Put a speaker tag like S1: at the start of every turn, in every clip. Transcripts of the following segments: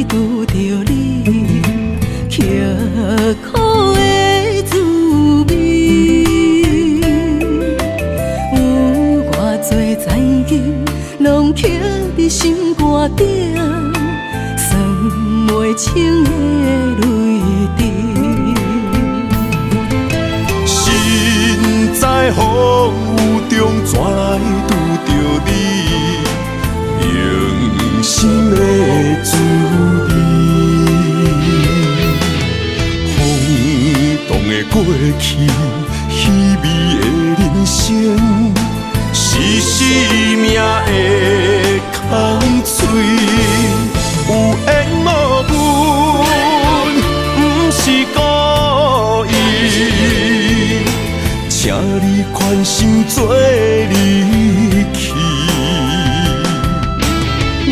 S1: 拄着你，刻苦的滋味。有偌多残金，拢刻伫心肝顶，算袂清的泪滴。心在风雨中，怎来拄着你？用心的滋味，轰动的过去，稀微的人生，是生命的空嘴，有缘无分，不是故意，请你宽心做离去。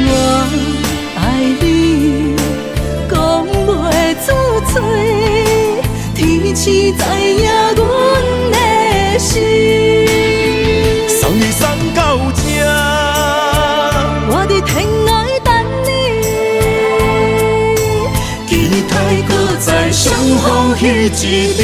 S1: 我爱你，讲袂出嘴，天赐知影阮的心。送你送到这，我伫天涯等你，期待搁再相逢彼一日。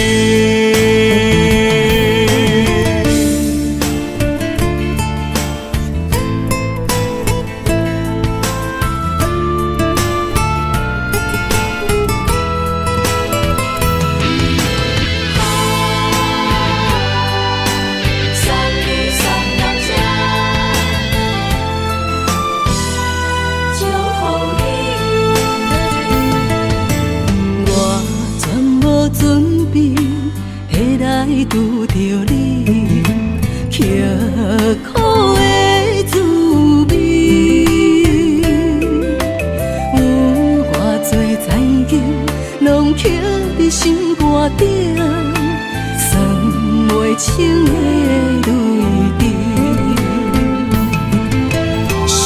S1: 拄着你，刻苦的滋味。有偌多残金，拢刻伫心肝顶，算袂清的泪滴。心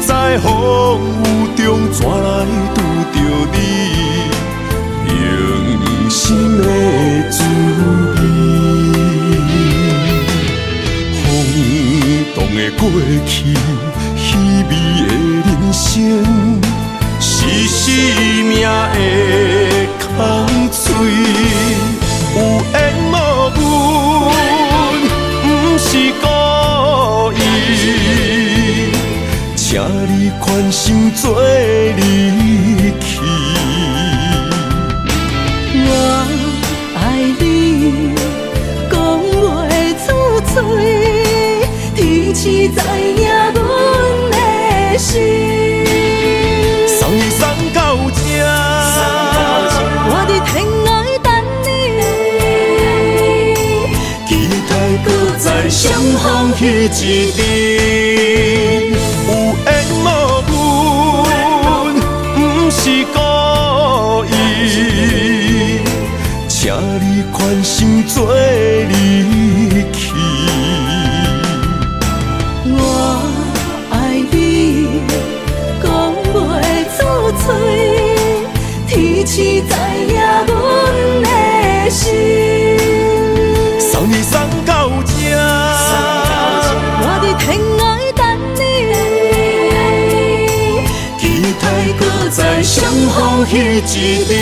S1: 在风雨中，怎来拄着你？用心的滋味，轰动的过去，稀微的人生，是生命的空嘴，有缘无分，不是故意，请你宽心做离去。我爱你，讲袂出嘴，天赐知影阮的心。送你送到这，我伫天涯等你，期待搁再相逢彼一日。有缘无分，不是故意，请你宽心做离去。我爱你，讲袂出嘴，天赐知影阮的心。送你送到这，我伫天涯等你，期待搁再相逢彼一日。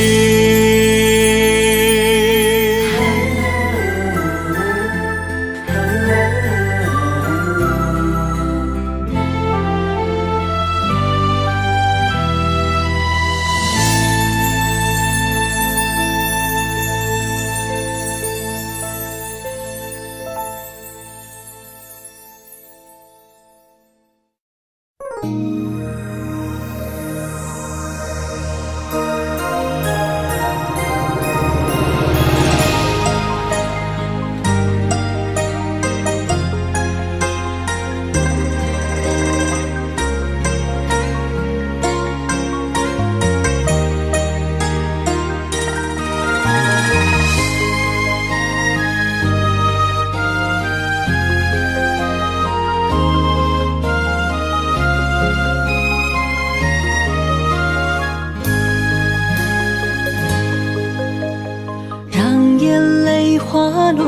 S2: 滑落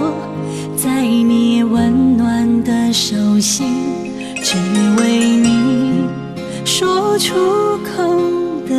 S2: 在你温暖的手心，只为你说出口的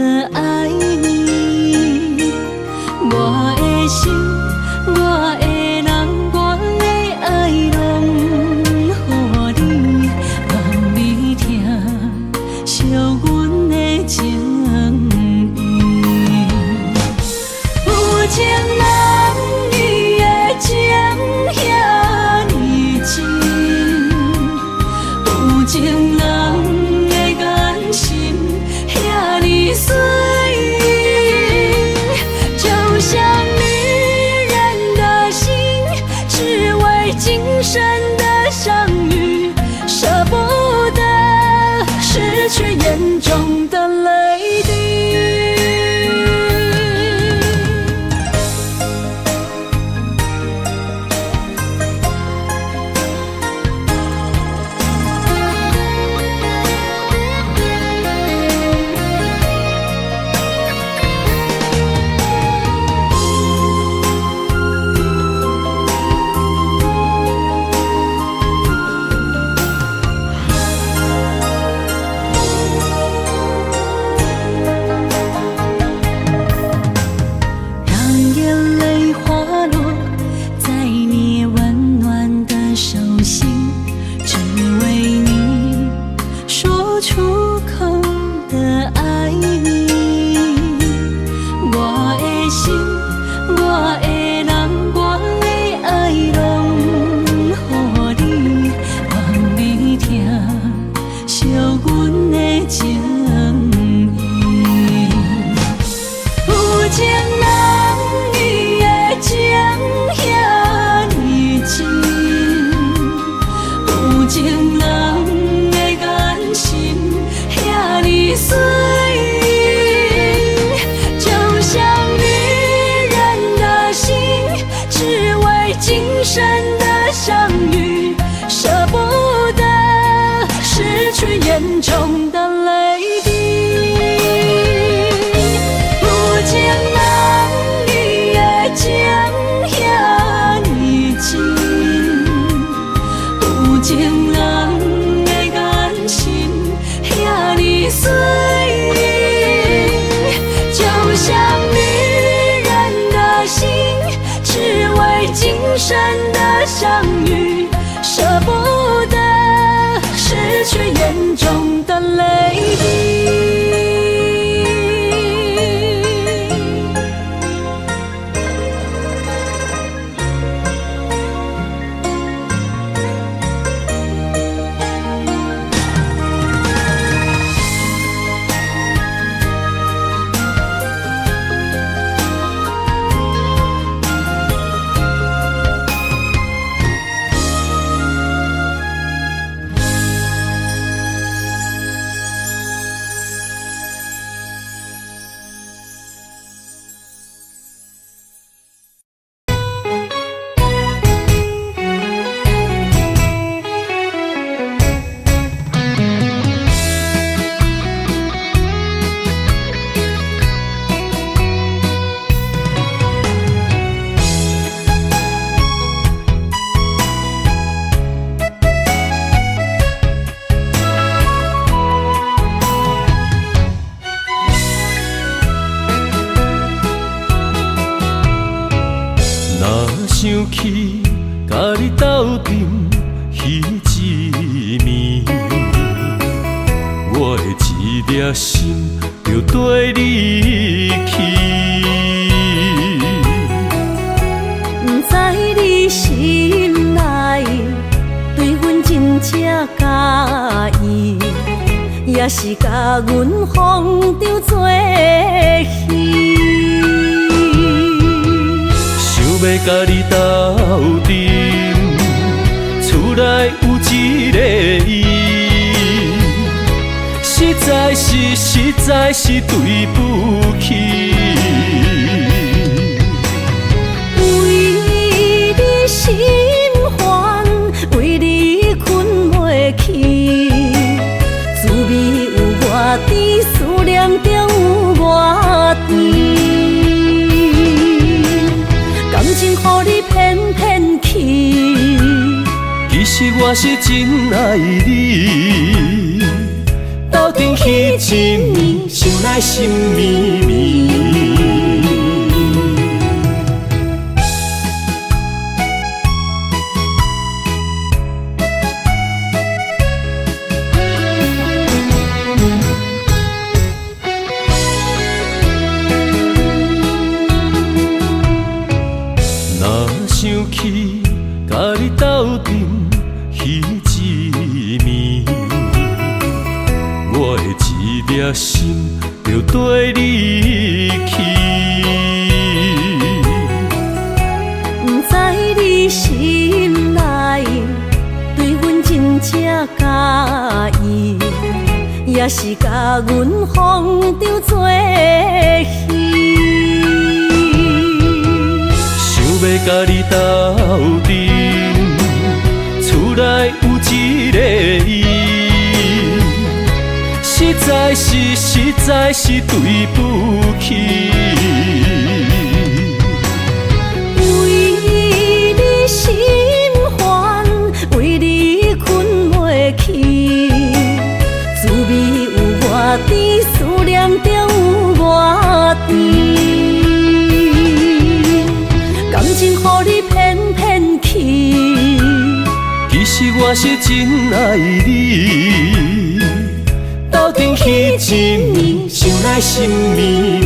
S2: 像女人的心，只为今生的相遇，舍不得失去眼中的泪滴。
S3: 想起甲你斗阵彼一暝，我的一粒心就跟你去。
S2: 不知你心内对阮真正介意，也是甲阮风中做戏。
S3: 要甲你斗阵，厝内有一个伊，实在是对不起。
S2: 为你心烦，为你困袂去，滋味有偌甜，思念就有偌甜。感情予你骗骗去，
S3: 其实我是真爱你，斗阵彼一暝，想来心绵绵。想起甲你斗阵彼一暝，我的一粒心就跟你去。
S2: 不知你心内对阮真正介意，也是甲阮风中做戏。
S3: 要甲你斗阵，厝内有一个伊，实在是对不起。
S2: 为你心烦，为你困袂去，滋味有偌甜，思念就有偌甜。感情予你骗骗去，
S3: 其实我是真爱你，斗阵彼一暝，想来心绵绵。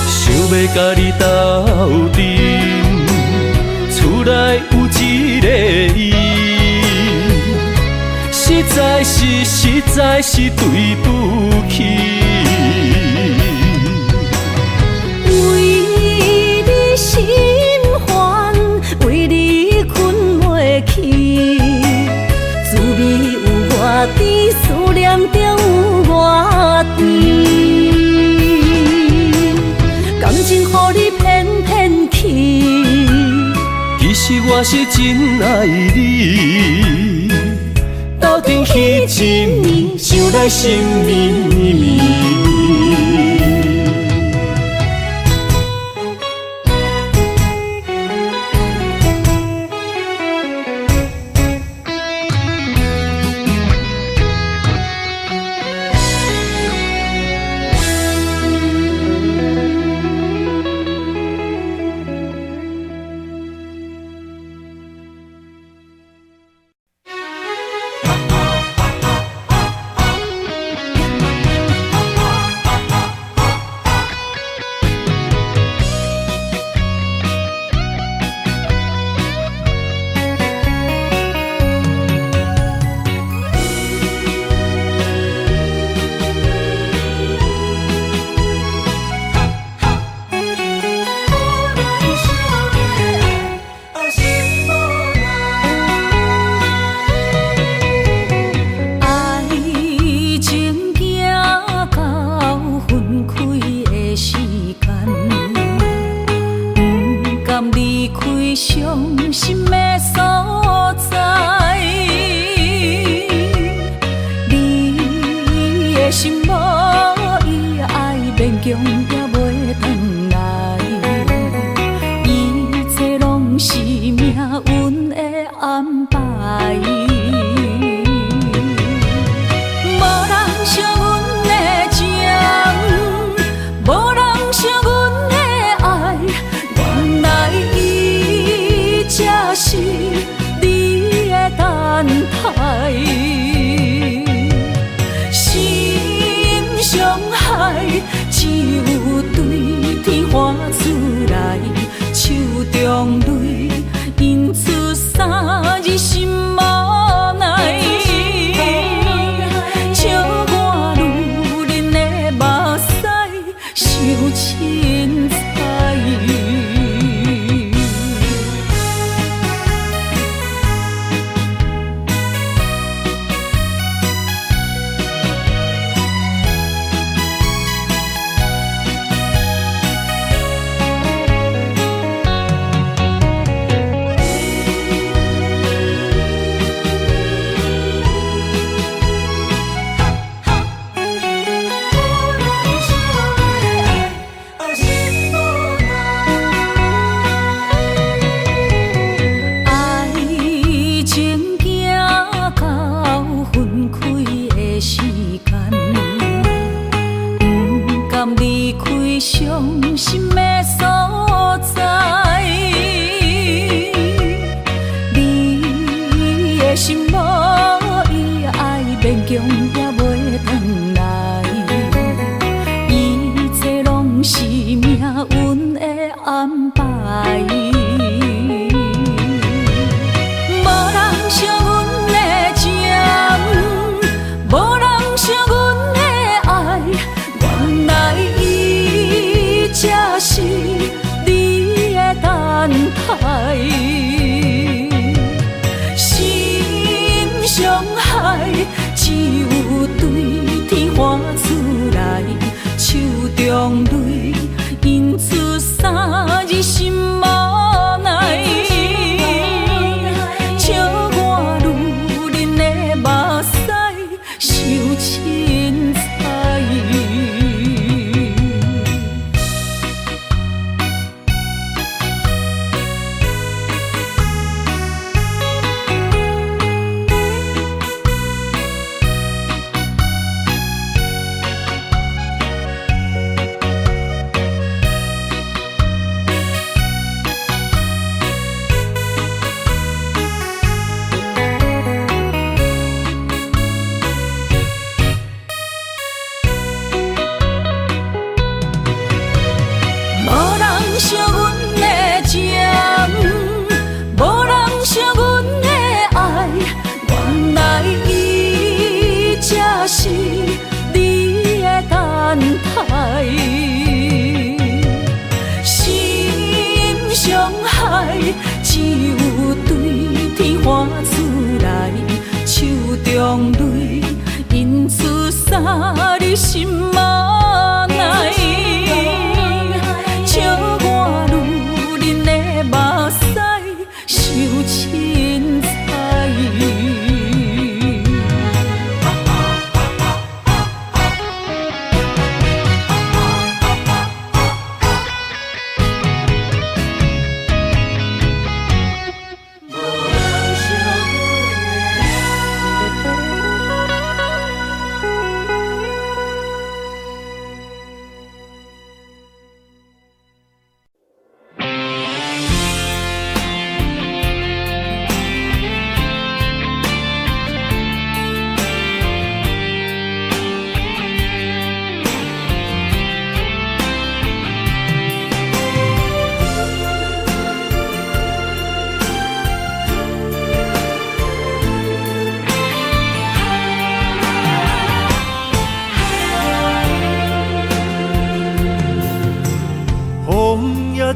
S3: 想要甲你斗阵，厝内有一个伊，实在是对不起。
S2: 心烦，为你困袂去，滋味有偌甜，思念就有偌甜。感情予你骗骗去，
S3: 其实我是真爱你，斗阵彼一暝，想来心绵绵。
S2: 伤害，只有对天花出来，手中泪印出三字心无奈。笑我女人的目屎伤凊彩。伤心的所在，你的心无伊爱勉强也袂转来，一切拢是命运的安排。无人伤阮的情，无人伤阮的爱，原来才是你的等待，心伤害只有对天花出来，手中泪印出三字心无奈。笑我女人的目屎伤凊彩。伤阮的情，无人伤阮的爱，原来伊才是你的等待。心伤害只有对天花出来，手中泪印出三字心无奈。笑我女人的目屎伤凊彩。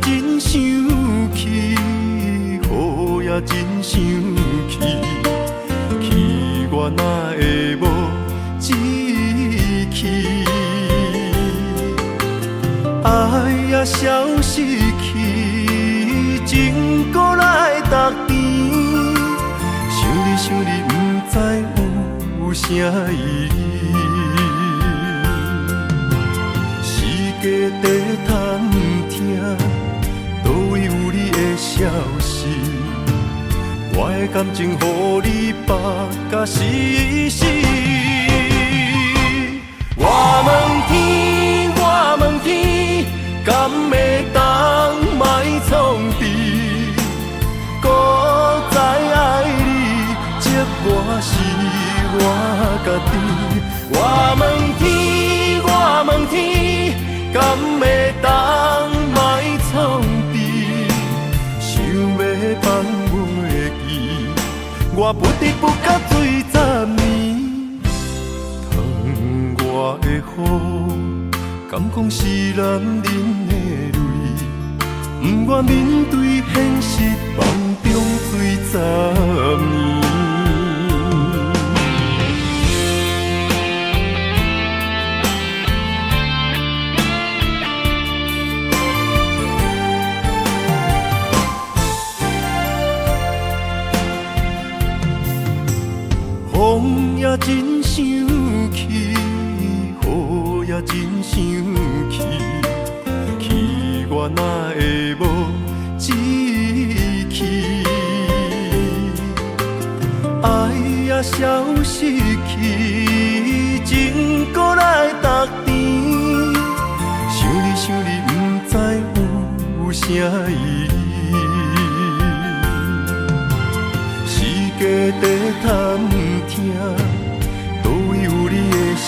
S3: 真生气，雨也真生气，气我哪会无志气？爱也消失去，情搁来逐甜。想你，不知有啥意义。世界在探听。倒位有你的消息，我的感情予你绑甲死死。我问天，我问天，敢会当莫创治？搁再爱你，责我是我家己。我问天。敢会当莫创治？想要放袂记，我不得不甲水10年。疼我的雨，敢讲是男人的泪？不愿面对现实，梦中水10年。风也真生气，雨也真生气，气我哪会无志气？爱也消失去，情搁来逐甜。想你想你，不知有啥意义。家底探听，倒位有你的消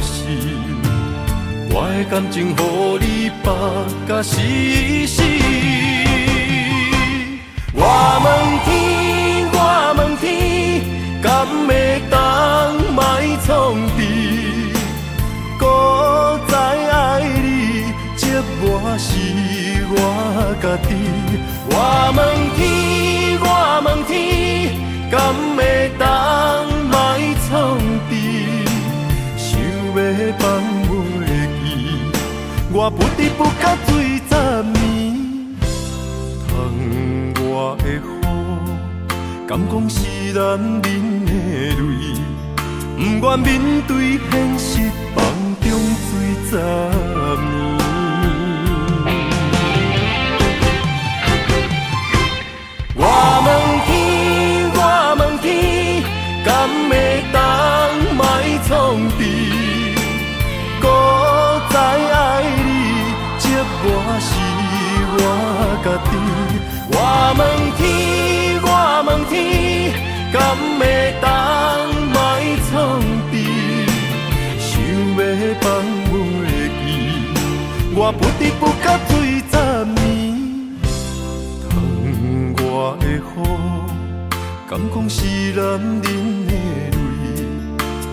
S3: 息？我的感情，予你绑甲死死。我问天，我问天，敢会当莫创治？搁再爱你，这我是我家己。我问天，我问天。敢会当莫创治？想要放袂记，我不得不甲水10年。疼我的雨，敢讲是男人的泪？不愿面对现实，梦中水10年。我问天，我问天，敢会当莫创治？搁再爱你，这我是我家己。我问天，我问天，敢会当莫创治？想要放袂记，我不得不甲水10年。我的雨，敢讲是男人的泪？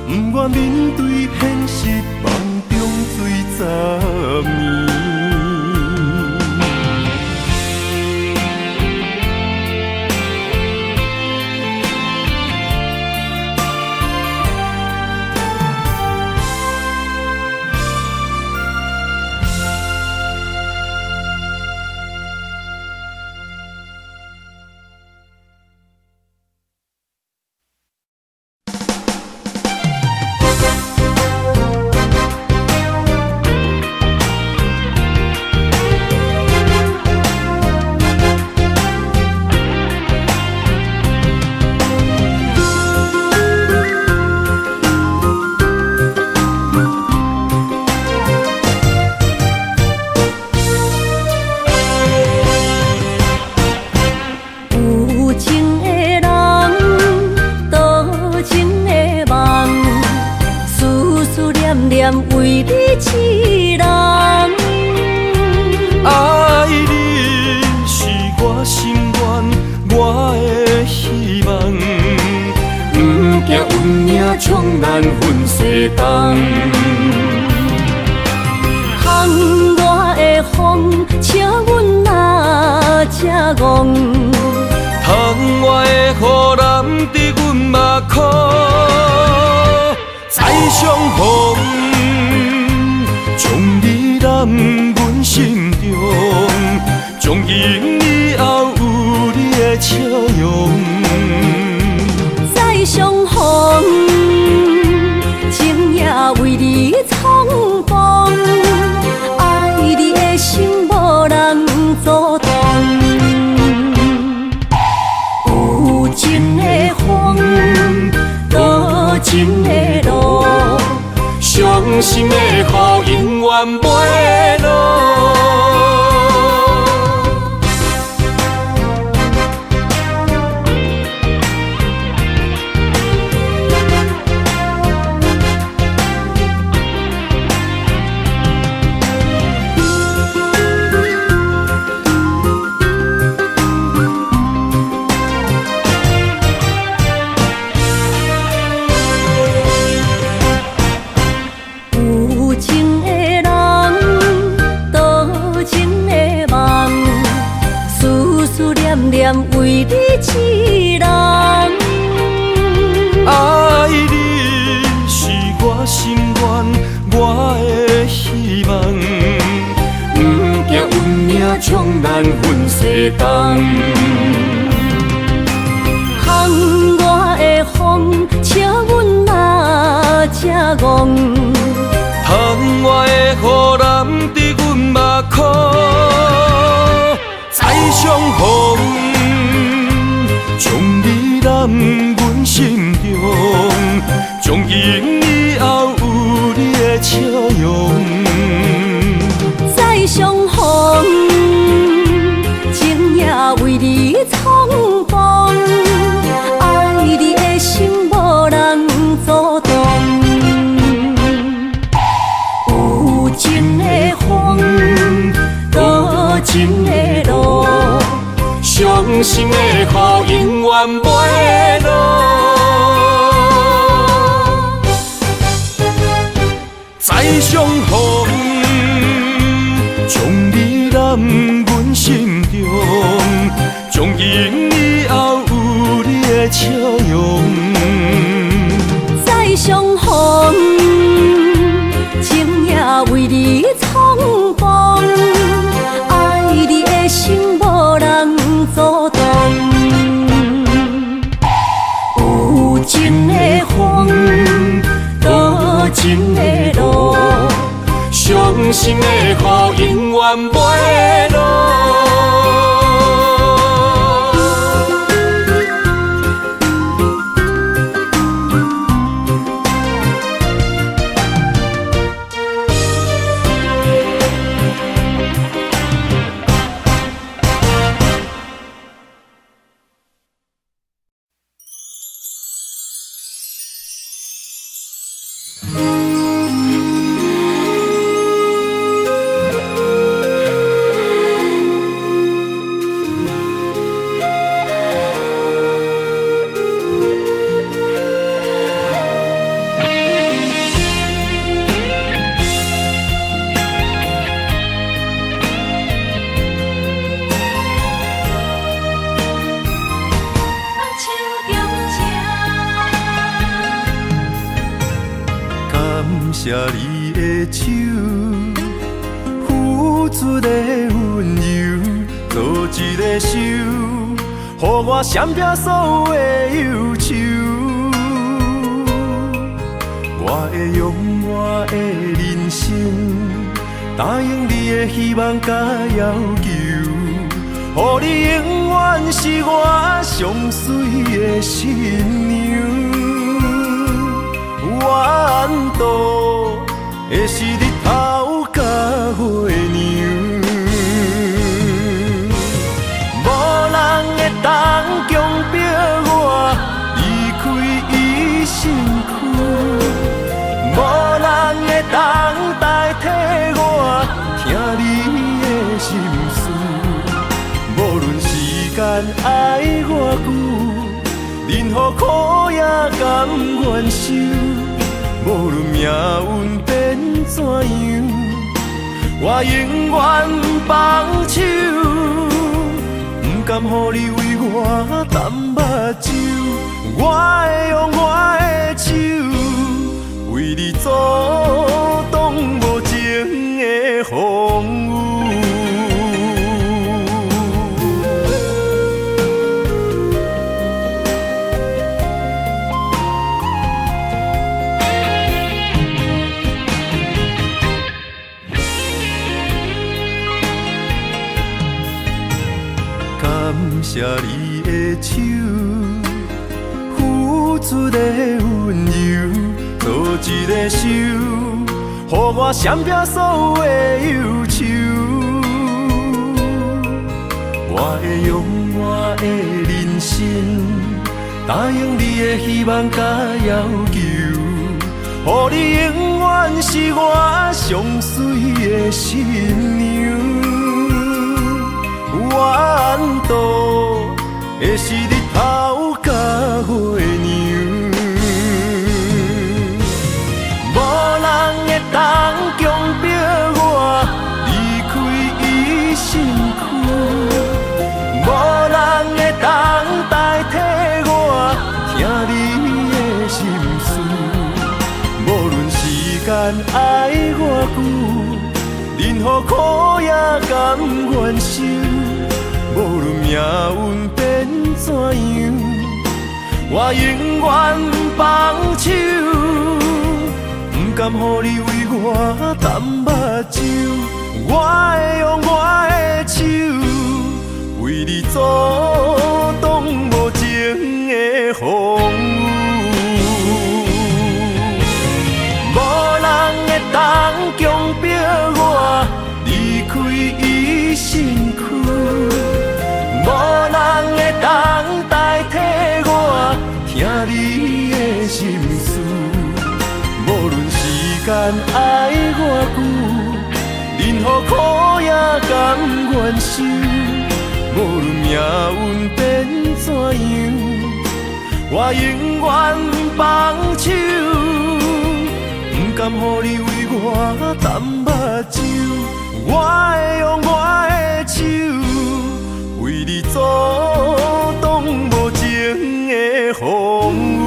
S3: 不愿面对现实，梦中水10年。
S2: 为你痴人，
S3: 爱你是我心愿，我的希望。不惊运命冲咱分世东，
S2: 风我的风，请阮哪只戆？
S3: 窗外的雨淋伫阮目眶，再相逢。将你揽阮心中，从今以后有你的笑容。
S2: 再相逢，情也为你冲动，爱你的心无人阻挡。有情的风，多情的路。伤心的雨永远袂落。念为你一人。
S3: 爱你是我心愿，我的希望。不惊运命冲咱分世东。
S2: 窗外的风，笑阮嘛正戆。
S3: 窗外的雨淋伫阮目眶，再相逢，将你揽阮心中，从今以后有你的笑容。
S2: 再相逢，情也为你冲动，爱你的心无人阻挡。有情的风，多情的路，伤心的雨永远袂落。
S3: 再相逢，将你揽阮心中，从今以后有你的笑容。
S2: 再相逢，情也为你冲动，爱你的心无人阻挡。有情的风，多情的路，伤心的雨永远袂落。
S3: 谢你的手，付出的温柔，做一个手，予我闪避所有的忧愁。我会用我的人生，答应你的希望甲要求，予你永远是我上水的新娘。缘途会是日头甲月亮，无人会当强迫我离开伊身躯，无人会当代替我听你的心事。无论时间爱偌久，任何苦也甘愿受。无论命运变怎样，我永远不放手，不甘予你为我淡目睭。我会用我的手，为你阻挡无情的风雨。谢你的手，付出的温柔，做一个手，予我闪避所有的忧愁。我会用我的人生，答应你的希望甲要求，予你永远是我上水的新娘。缘途会是日头甲月亮，无人会当强迫我离开伊身躯，无人会任何苦也甘愿受，无论命运变怎样，我永远放手，不甘予你为我淡目睭，我会用我的手为你阻挡无情的风雨。无人会当强迫我离开伊身躯，无人会当代替我听你的心事。无论时间爱我久，任何苦也甘愿受。无论命运变怎样，我永远放手。不甘予你为我淡目睭，我会用我的手为你阻挡无情的风雨。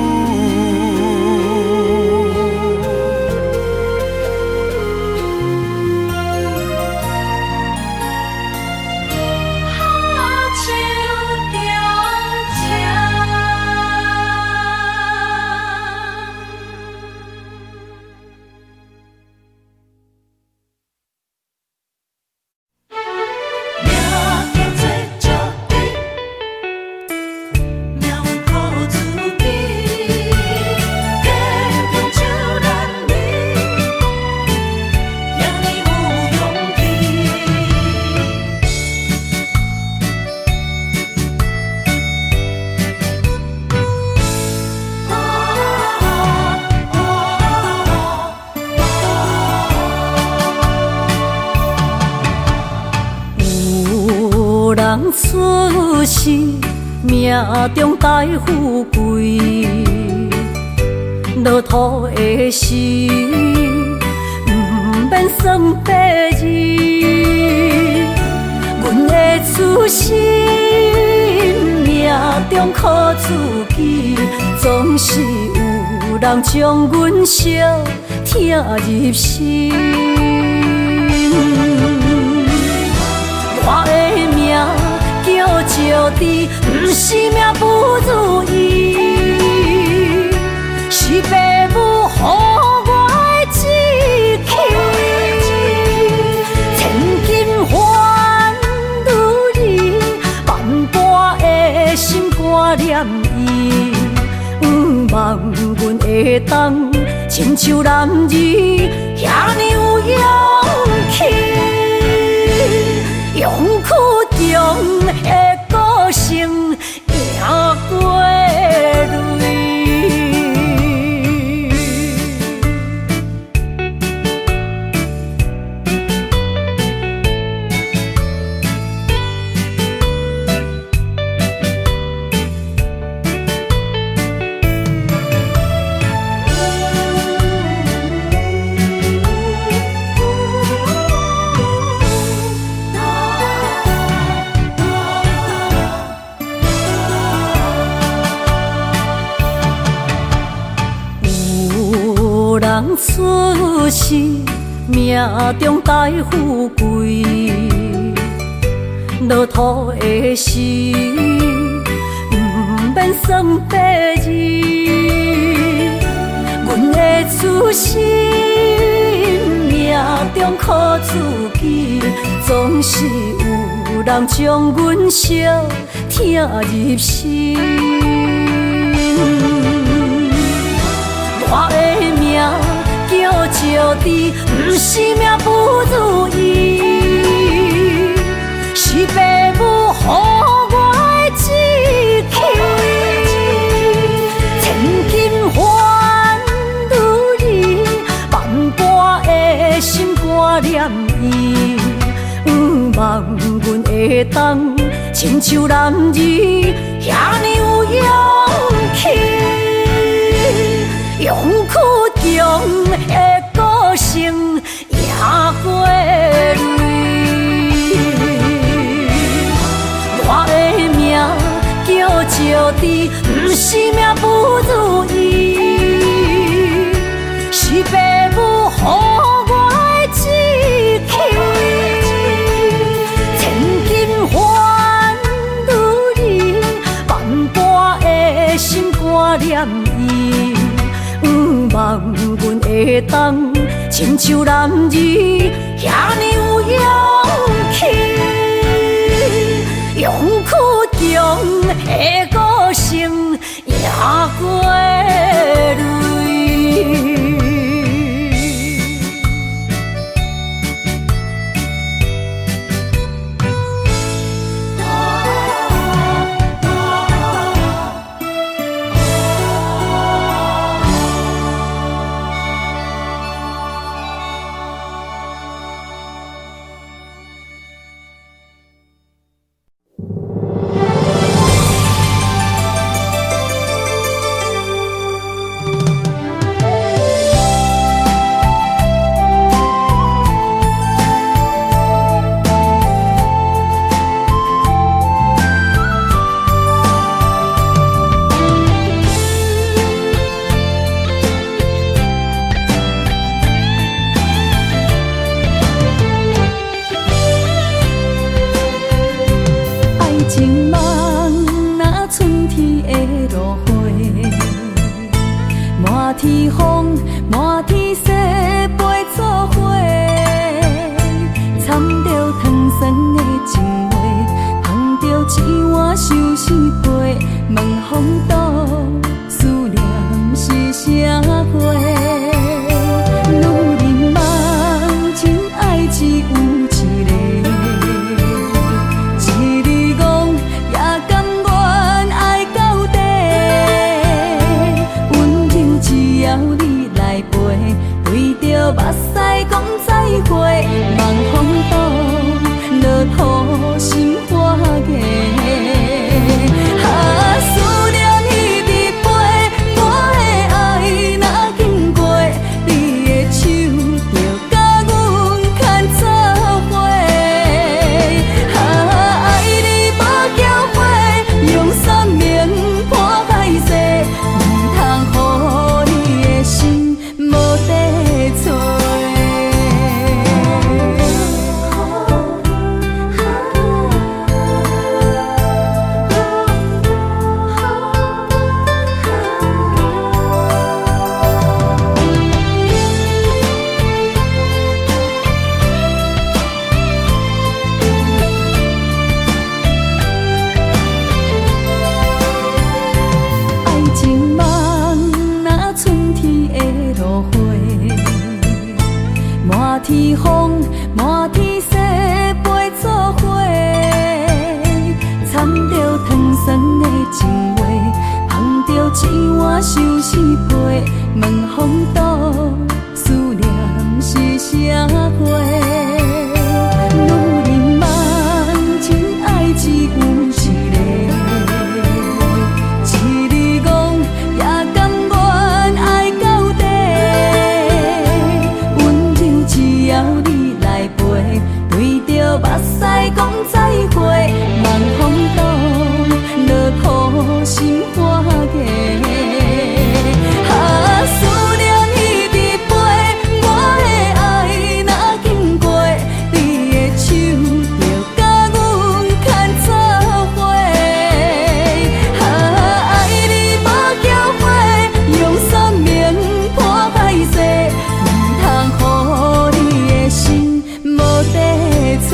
S2: 出世命中带富贵，落土的时，不免算白字。阮的出身命中靠自己，总是有人将阮惜听入心。我的命叫石地，不是命不如意，是父母予我的志气。千金换如意，万般的心挂念伊。望阮会当亲像男儿遐尼有勇气。勇气中的个性赢过泪。人出世命中带富贵，落土的时，不免算白字。阮的出身命中靠自己，总是有人将阮惜听入心。我的命叫石地，不是命不如意，是父母予我的志气。千金换如意，万般的心挂念伊。望阮会当亲像男儿遐尼有勇气。勇气中的个性赢过泪。我的命叫石地，不是命不如意，是父母予我的志气。放，亲像男儿遐尼有勇气，勇苦中的歌声也过泪。天风，满天雪，陪作伙，掺着糖酸的情话，捧着一碗相思杯，问风岛思念是啥货？女人梦情爱只有一个，一日戆也甘愿爱到底。只要你来陪，对着目屎讲再会，望风岛落土心花芽。思念一直飞，我的爱若经过，你的手就甲阮牵做伙。爱你无缴费，用生命破海誓，唔通予心无地找。爱情梦若春天的落花，满天风，满天雪，陪作伙，掺着糖酸的情话，捧着一碗相思杯，问风岛思念是啥货？女人梦情爱只有一个，一日戆也甘愿爱到底。温柔只要你来陪，对着目屎讲再会，望风岛落土心花芽。思念一直飞，我的爱若经过，你的手就甲阮牵做伙。爱你无缴费，用生命破海誓，唔通予你的心无地找。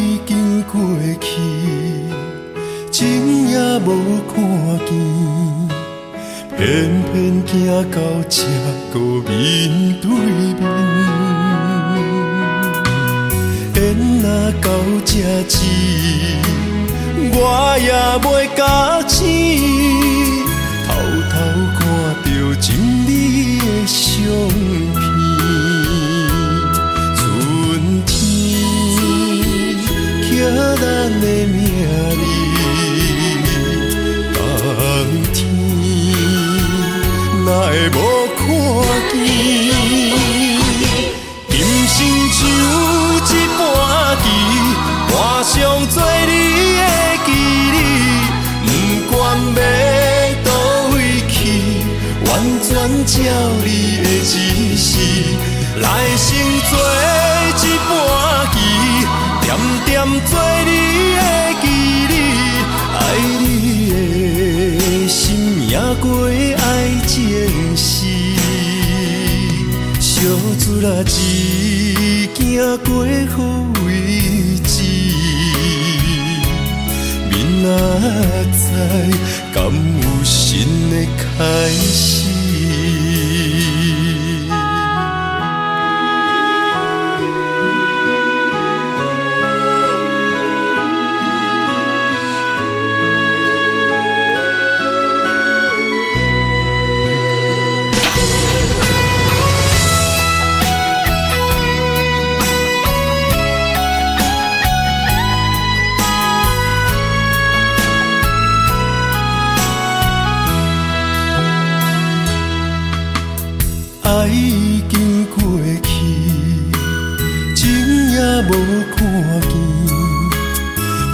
S4: 已经过去，情也无看见，偏偏行到这个面对面。缘若到这时，我也袂甲醒，偷偷看着情你的相片。春天刻咱的名字，冬天哪会无看见？人生像一盘棋，换上做你的记忆，不管要倒位去，完全照你的指示，来生做一盘棋，点点做你的记忆，爱你的心也过爱情诗，小船啊一行过好位置，明仔载敢有新的开始？爱已经过去，情也无看见，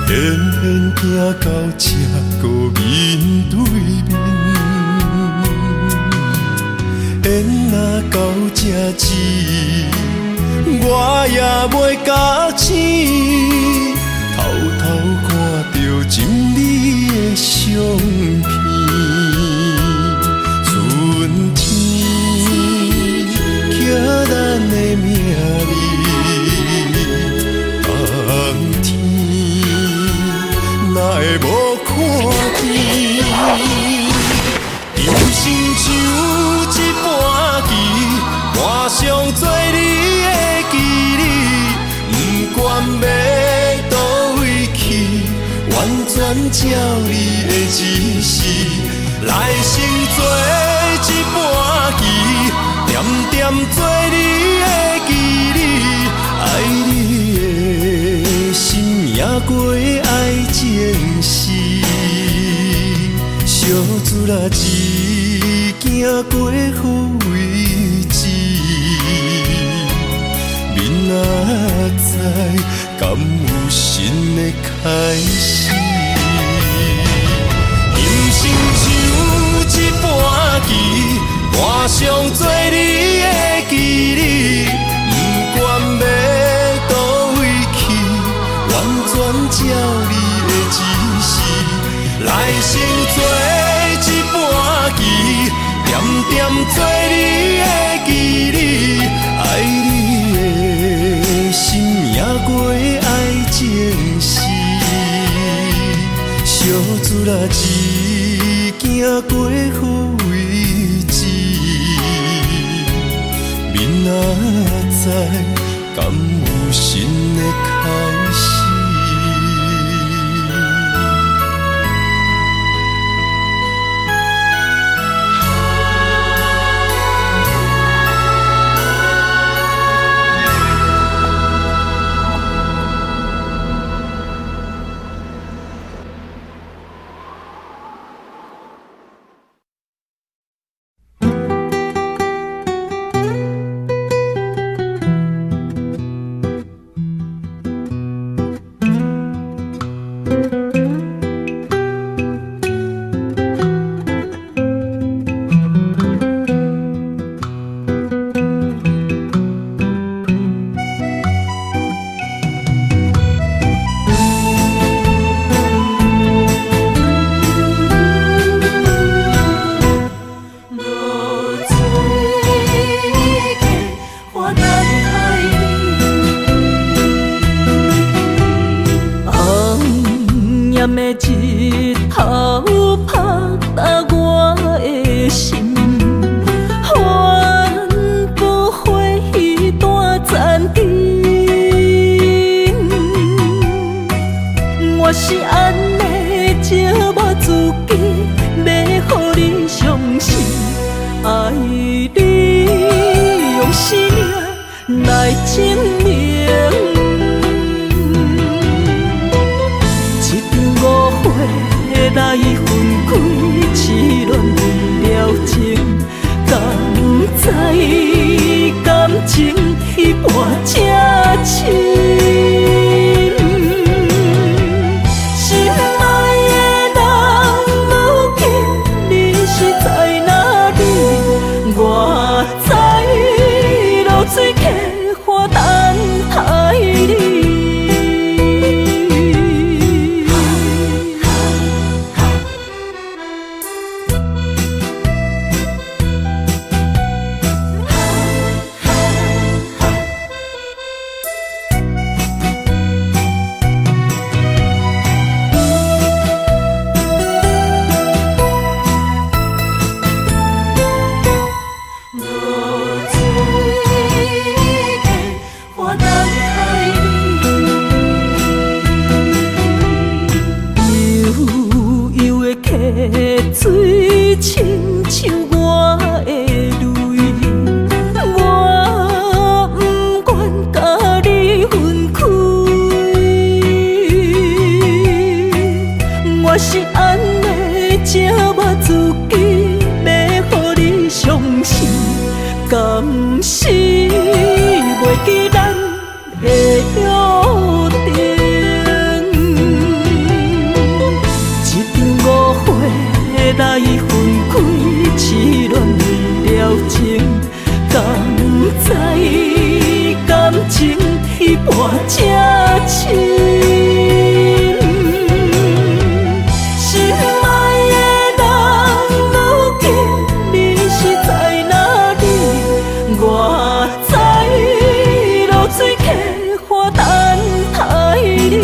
S4: 偏偏行到这个面对面。缘若到这时，我也袂甲醒，偷偷看着情你的相片。春天刻咱的名字，冬天哪会无看见？人生像一盘棋，换上做你的记忆，不管要倒位去，完全照你的指示，来生做一盘棋，点点做你的记忆，爱你的心也过爱情诗，小船啊一行过好位置，明仔载敢有新的开始？人生像一盘棋，换上做你的记忆，不管要倒位去，完全照你的指示，来生做一盘棋，点点做你的记忆，爱你的心也过爱情诗，小船啊一行过好位置，明仔载敢有新的开始？
S1: 炎的日头晒干我的心，帆不回一段残灯。我是安尼寂寞自己，要予你相信，爱你用生命来证明。来分开，痴恋为了情，敢知感情彼半才深。心爱的人，如今你是在哪里？我在露水溪花等待你。水亲像我的泪，我不愿甲你分开。我是安尼寂寞自己，要予你相信，甘是袂记咱的约定。来分开，痴恋为了情，敢知感情彼半才深。心爱的人，如今你是在哪里？我在露水溪花等待你。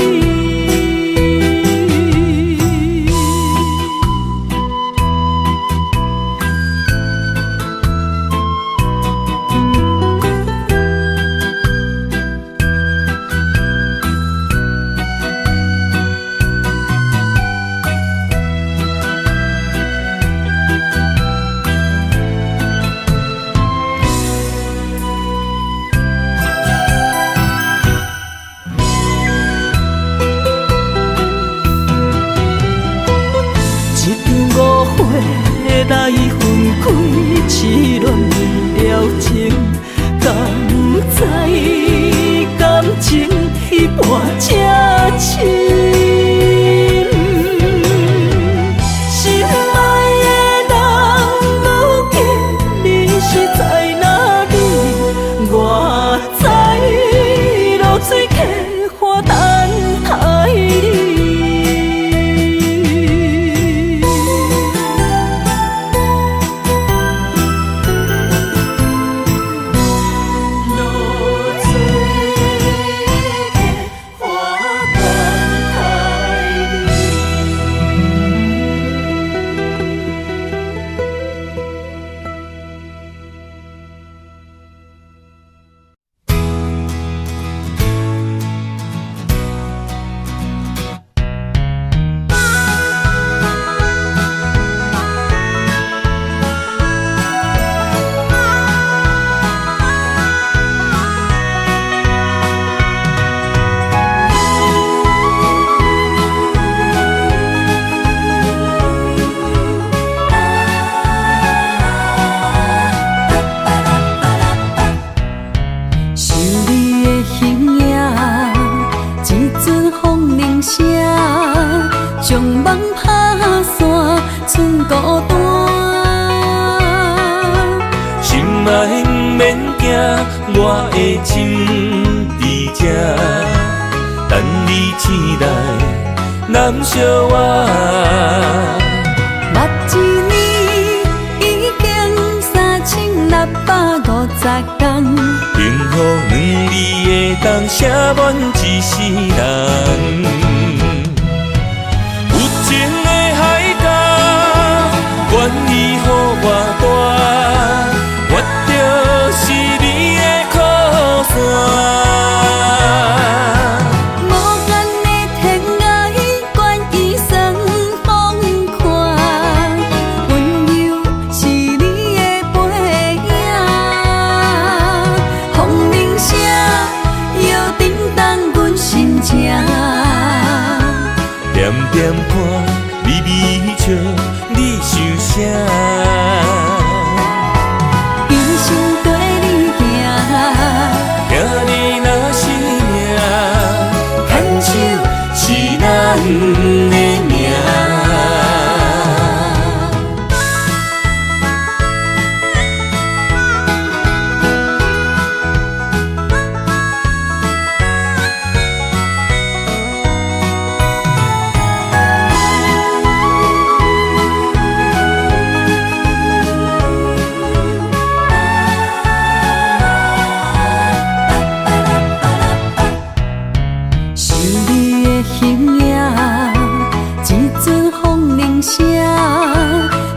S1: 来分开，痴恋为了情，敢知感情彼半才深。心爱的人，如今你是在哪里？我在露水溪花等待你。将梦拍散，剩孤单。
S3: 心爱不免惊，我的心伫这，等你醒来，难相偎。
S1: 目一年已经3650天，
S3: 幸福两字的当写满一世人。点点看，微微笑，你想啥？
S2: 一生跟你行，
S3: 行你若是命，牵手是咱的命。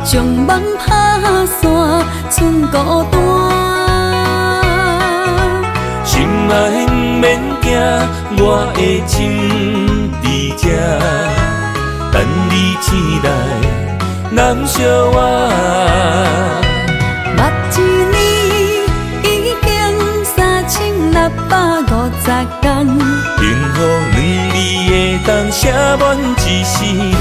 S3: 将梦拍散，剩孤单。心爱不免惊，我的心伫这，等你醒来，难相偎。
S2: 目一年已经3650天，
S3: 幸福两字会当写满一世人。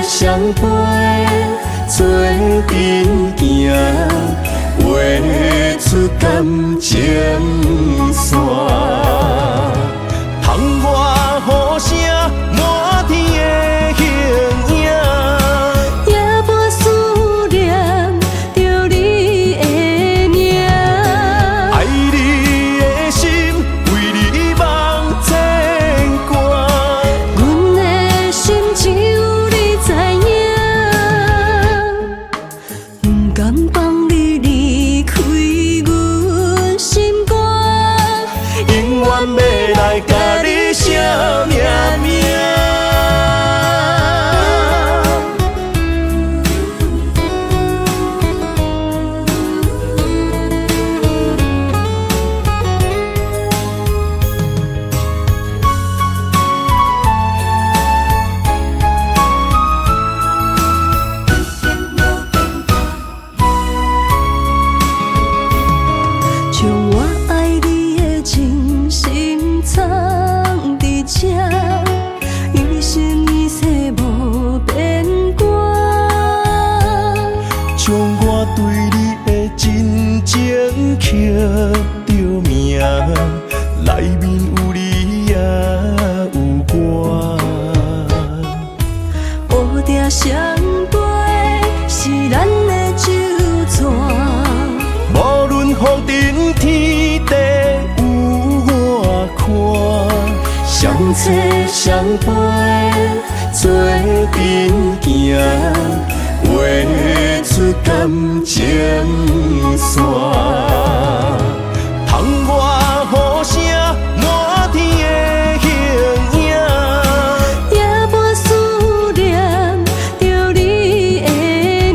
S4: 相陪做阵行，画出感情线。窗外雨声满天的形影，
S2: 夜半思念着你的名。
S4: 爱你的心为你梦牵挂，
S2: 阮的心只有你知影，不甘放你离开阮心肝。
S3: 顶天地有我看，相扯相陪做阵行，画出感情线。窗外雨声满天的形影，
S2: 也无思念着你的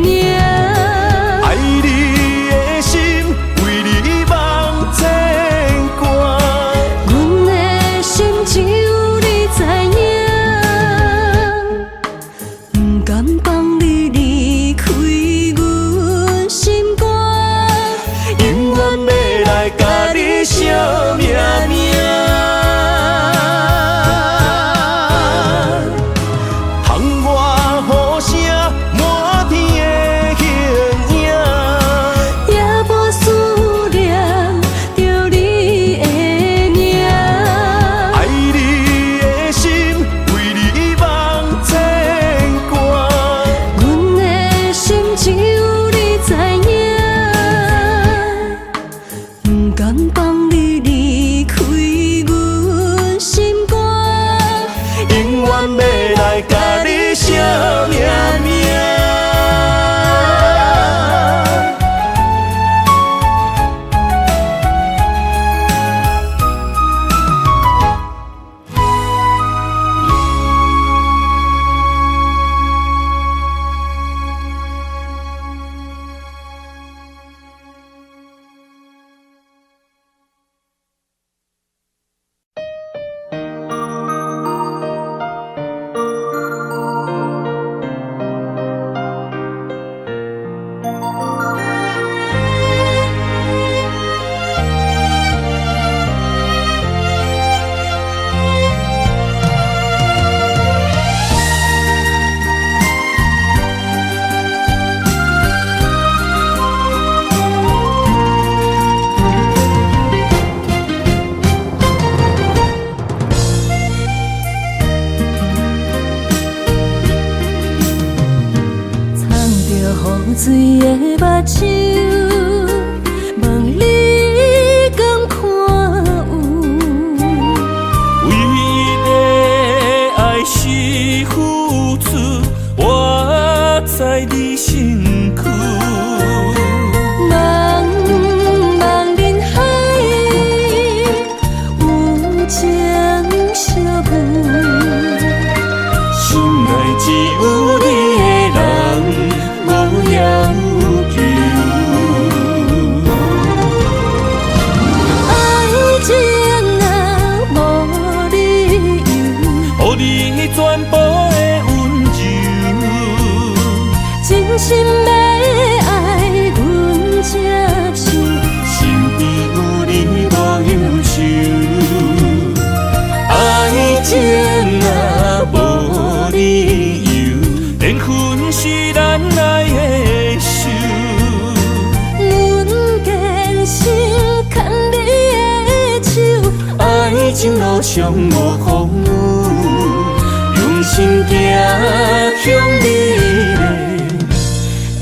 S2: 名。
S3: 爱你的心为你梦牵挂，
S2: 阮的心只有你知影，不甘放你离开阮心肝，
S3: 永远要来甲你惜命命。窗外雨声满天的形影，
S2: 也无思念着你的名。
S3: 爱你的心为你梦牵挂，
S2: 阮的心只有你知影，不甘放你离开阮心肝，
S3: 永远要来甲你惜命命。
S2: 雨水的目睭，问你敢看有？
S3: 为你的爱是付出，我在你身躯。
S2: 茫茫人海，有情相伴，
S3: 心内只有你的人，无要求。
S2: 爱情若无理由，
S3: 予你全部的温柔，
S2: 真心要爱阮才是。
S3: 身边有你无忧愁。爱情若无理由，连分是咱爱的受。
S2: 阮坚信牵你的手，
S3: 爱情路上无风雨，用心行向你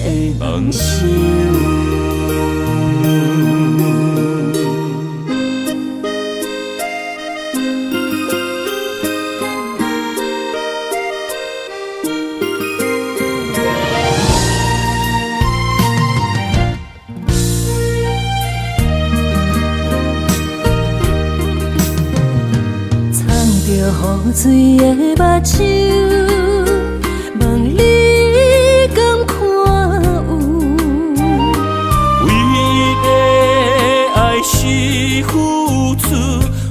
S3: 的梦想。
S2: 雨水的目睭，问你敢看有？
S3: 为你的爱是付出，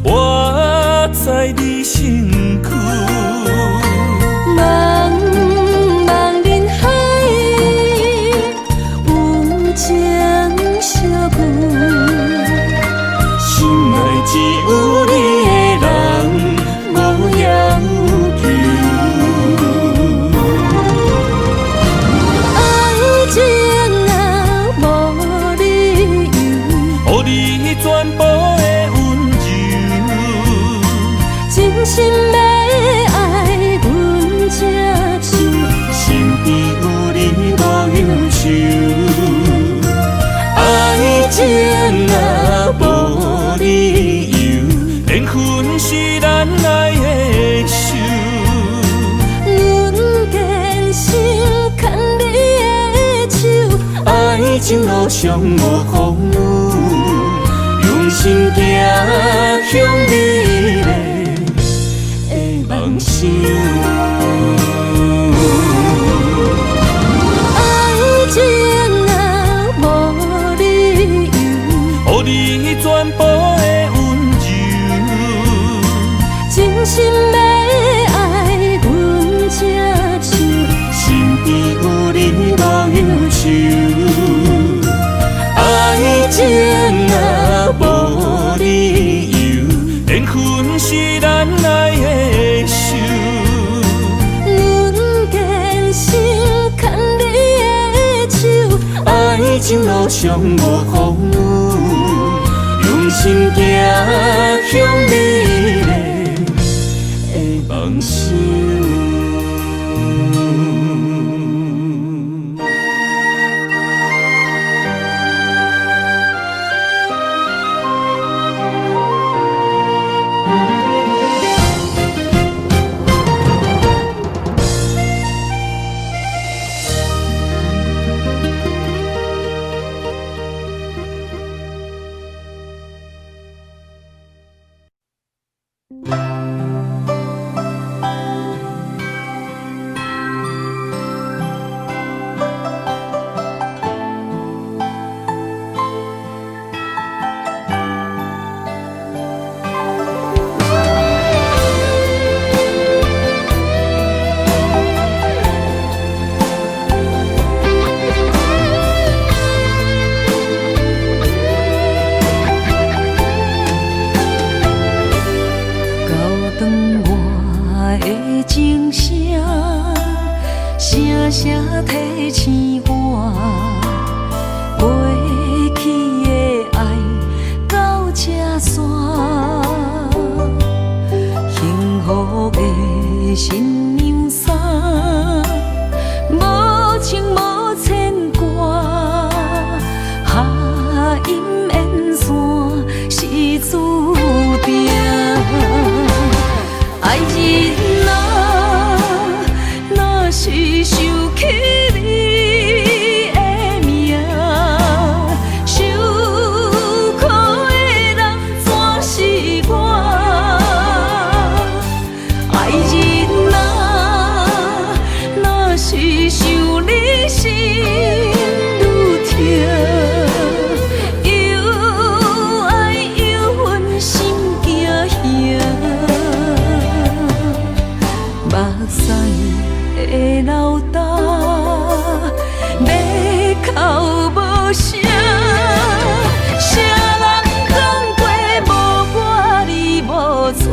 S3: 我在你身躯。
S2: 茫茫人海，有情相伴，
S3: 心内只有你的人，无要求。
S2: 爱情若无理由，
S3: 予你全部的温柔，
S2: 真心要爱阮才是。
S3: 身边有你无忧愁。爱情若爱情路上无风雨，用心行向美丽的梦想。
S2: 爱情啊，无理由，
S3: 予你全部的温柔，
S2: 真心要爱阮才像，
S3: 身边有你无忧愁。爱情啊，无理由，缘分是咱爱的手。
S2: 阮坚信牵你的手，
S3: 爱情路上无风雨，用心行向美丽的梦想。
S2: 声声提醒我，过去的爱到这煞，幸福的新娘衫，无情无牵挂，下阴缘线是注定，爱人啊，若是想起你的名，受苦的人全是我。爱人啊，若是想你心愈痛，又爱又恨心惊惊，目屎的流干，要哭无声，谁人讲过无我你无带？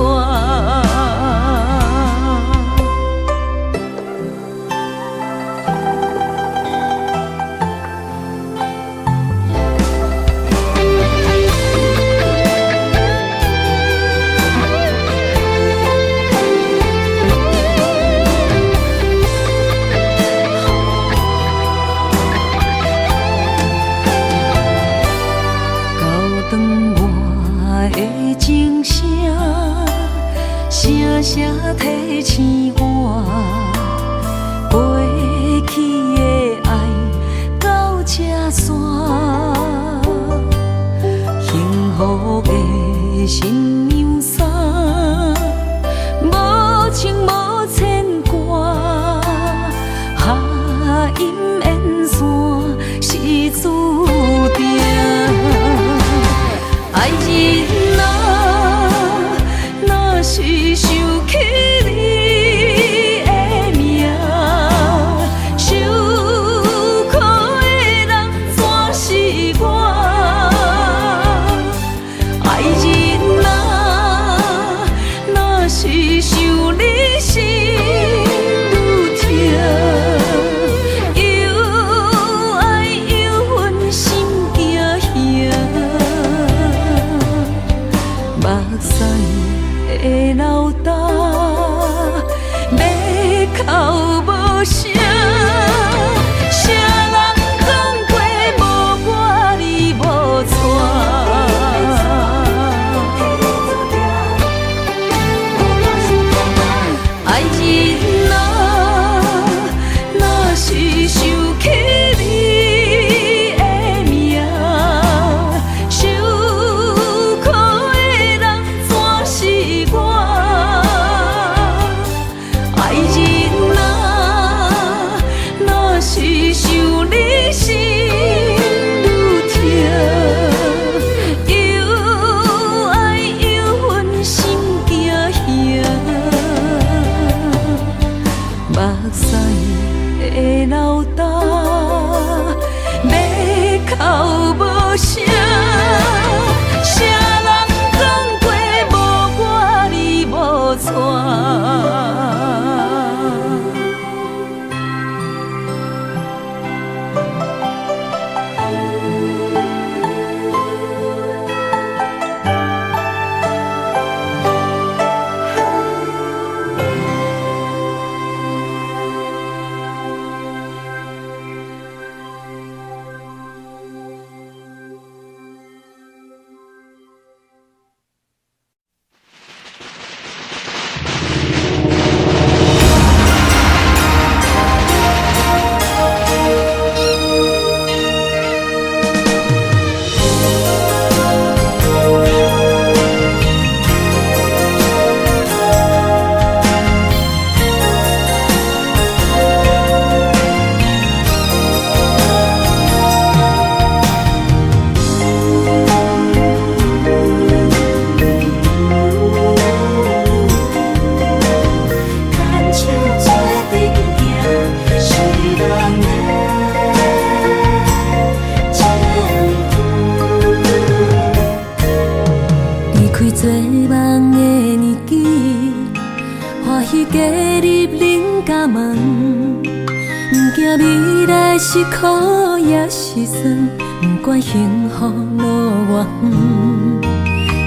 S2: 来是苦也是酸，不管幸福路偌远，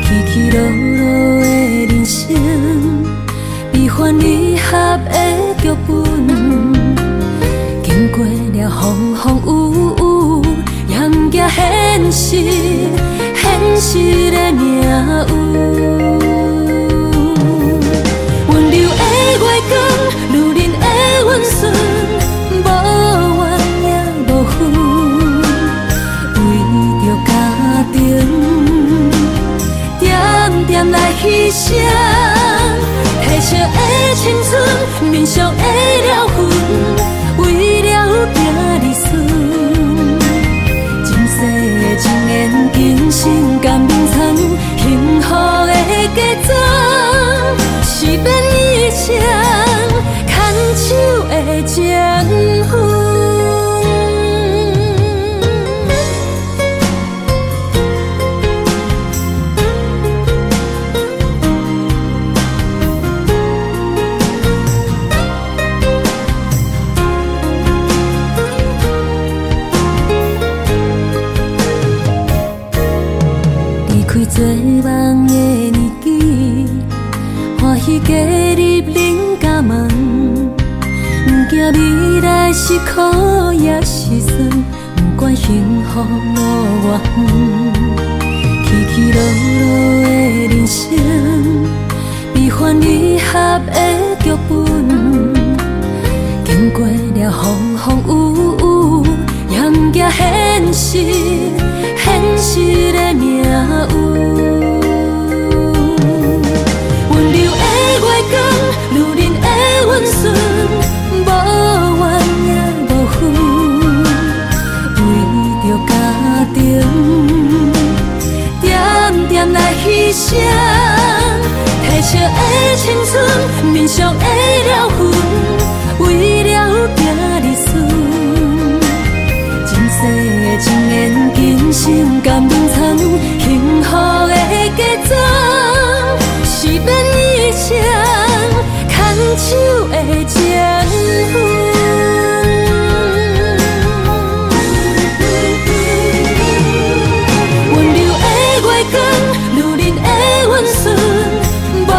S2: 起起落落的人生，悲欢离合的剧本，经过了风风雨雨，严格现实，现实的命运。温柔的月光，女人的温顺，无怨也无恨，为着家庭，点点来牺牲。褪色的青春，面上的了痕，为了拼儿孙。前世情缘，今生甘眠藏，幸福的家庄，是免一生牵手的情分。做梦的年纪，欢喜加入恁家门，不惊未来是苦也是酸，不管幸福路偌远，起起落落的人生，悲欢离合的剧本，经过了风风雨雨，严格现实，现实的命运。温柔的月光，女人的温顺，无怨也无恨，为着家庭，点点来牺牲。褪色的青春，面上的了痕，为了拼儿孙。前世情缘，今生甘眠藏，幸福的家庄，是免一生牵手的情分。温柔的月光，女人的温顺，无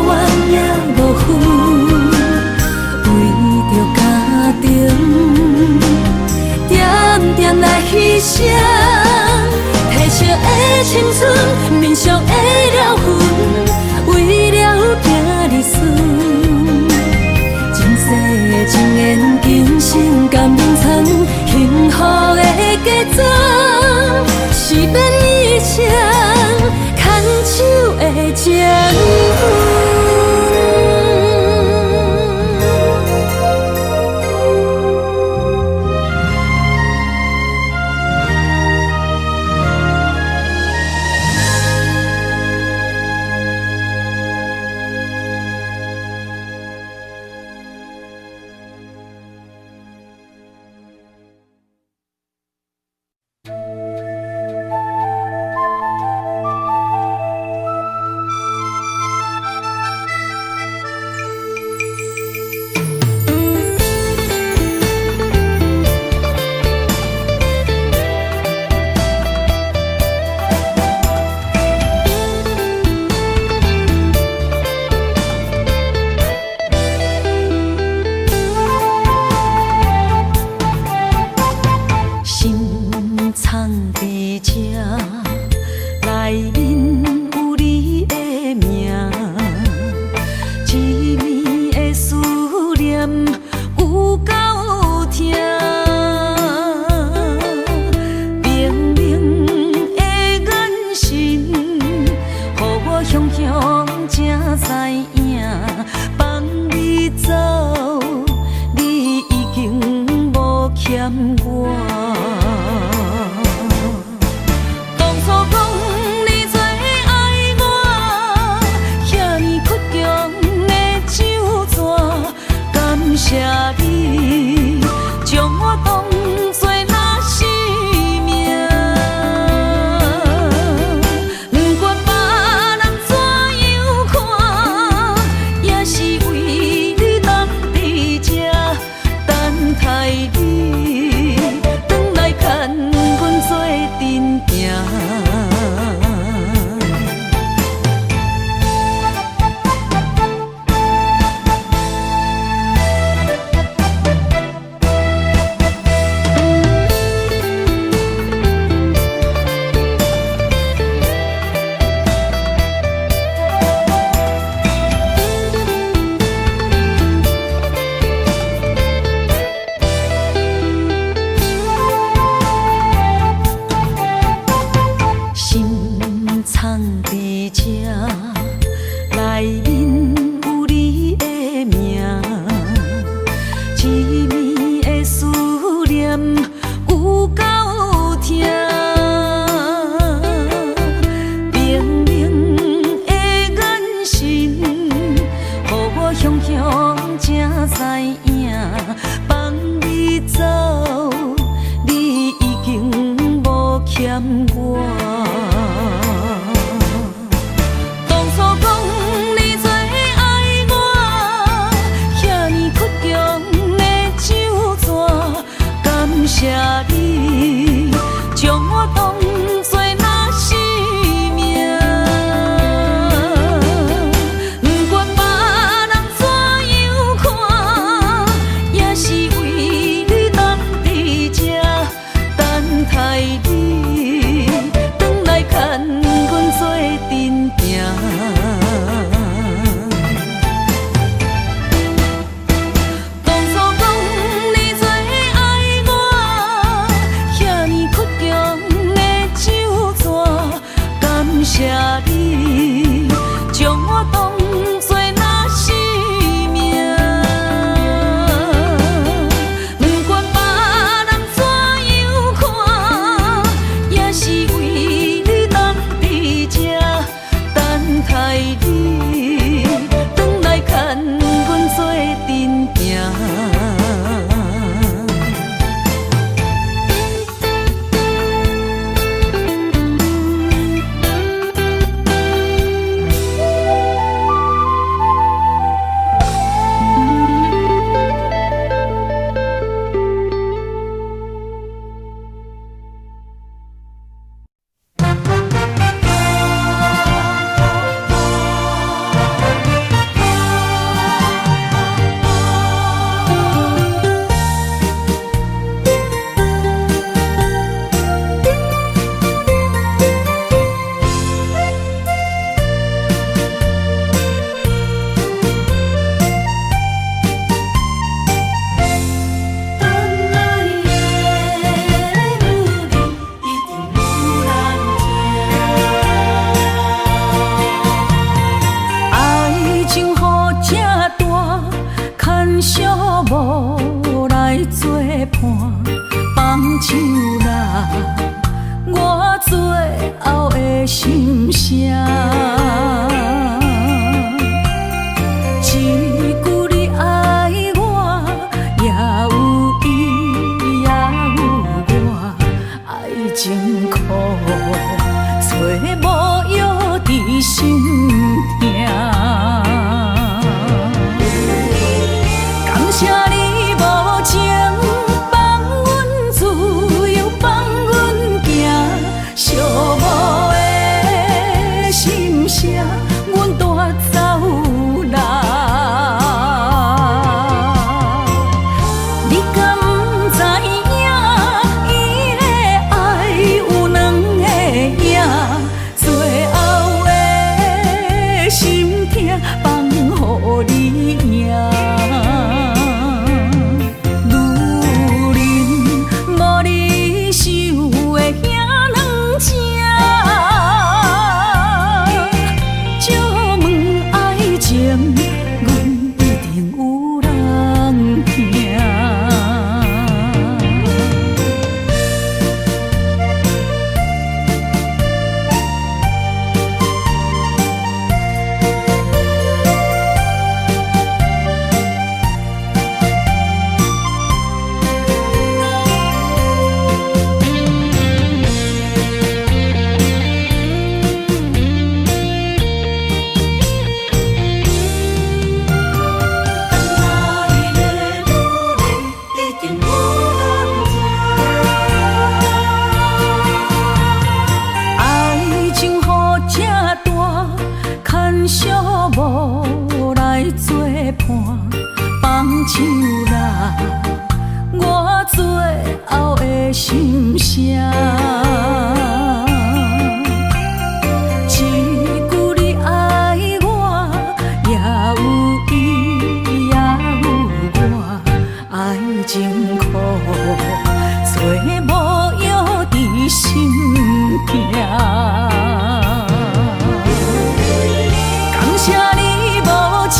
S2: 怨也无恨，为着家庭，点点来牺牲。褪色的青春，面上的了痕，为了拼儿孙。前世情缘，今生甘眠藏，幸福的家庄，是免一生牵手的情分。当初讲你最爱阵行。唱啦，我最后的心声。情苦，找无药伫心痛。感谢你无情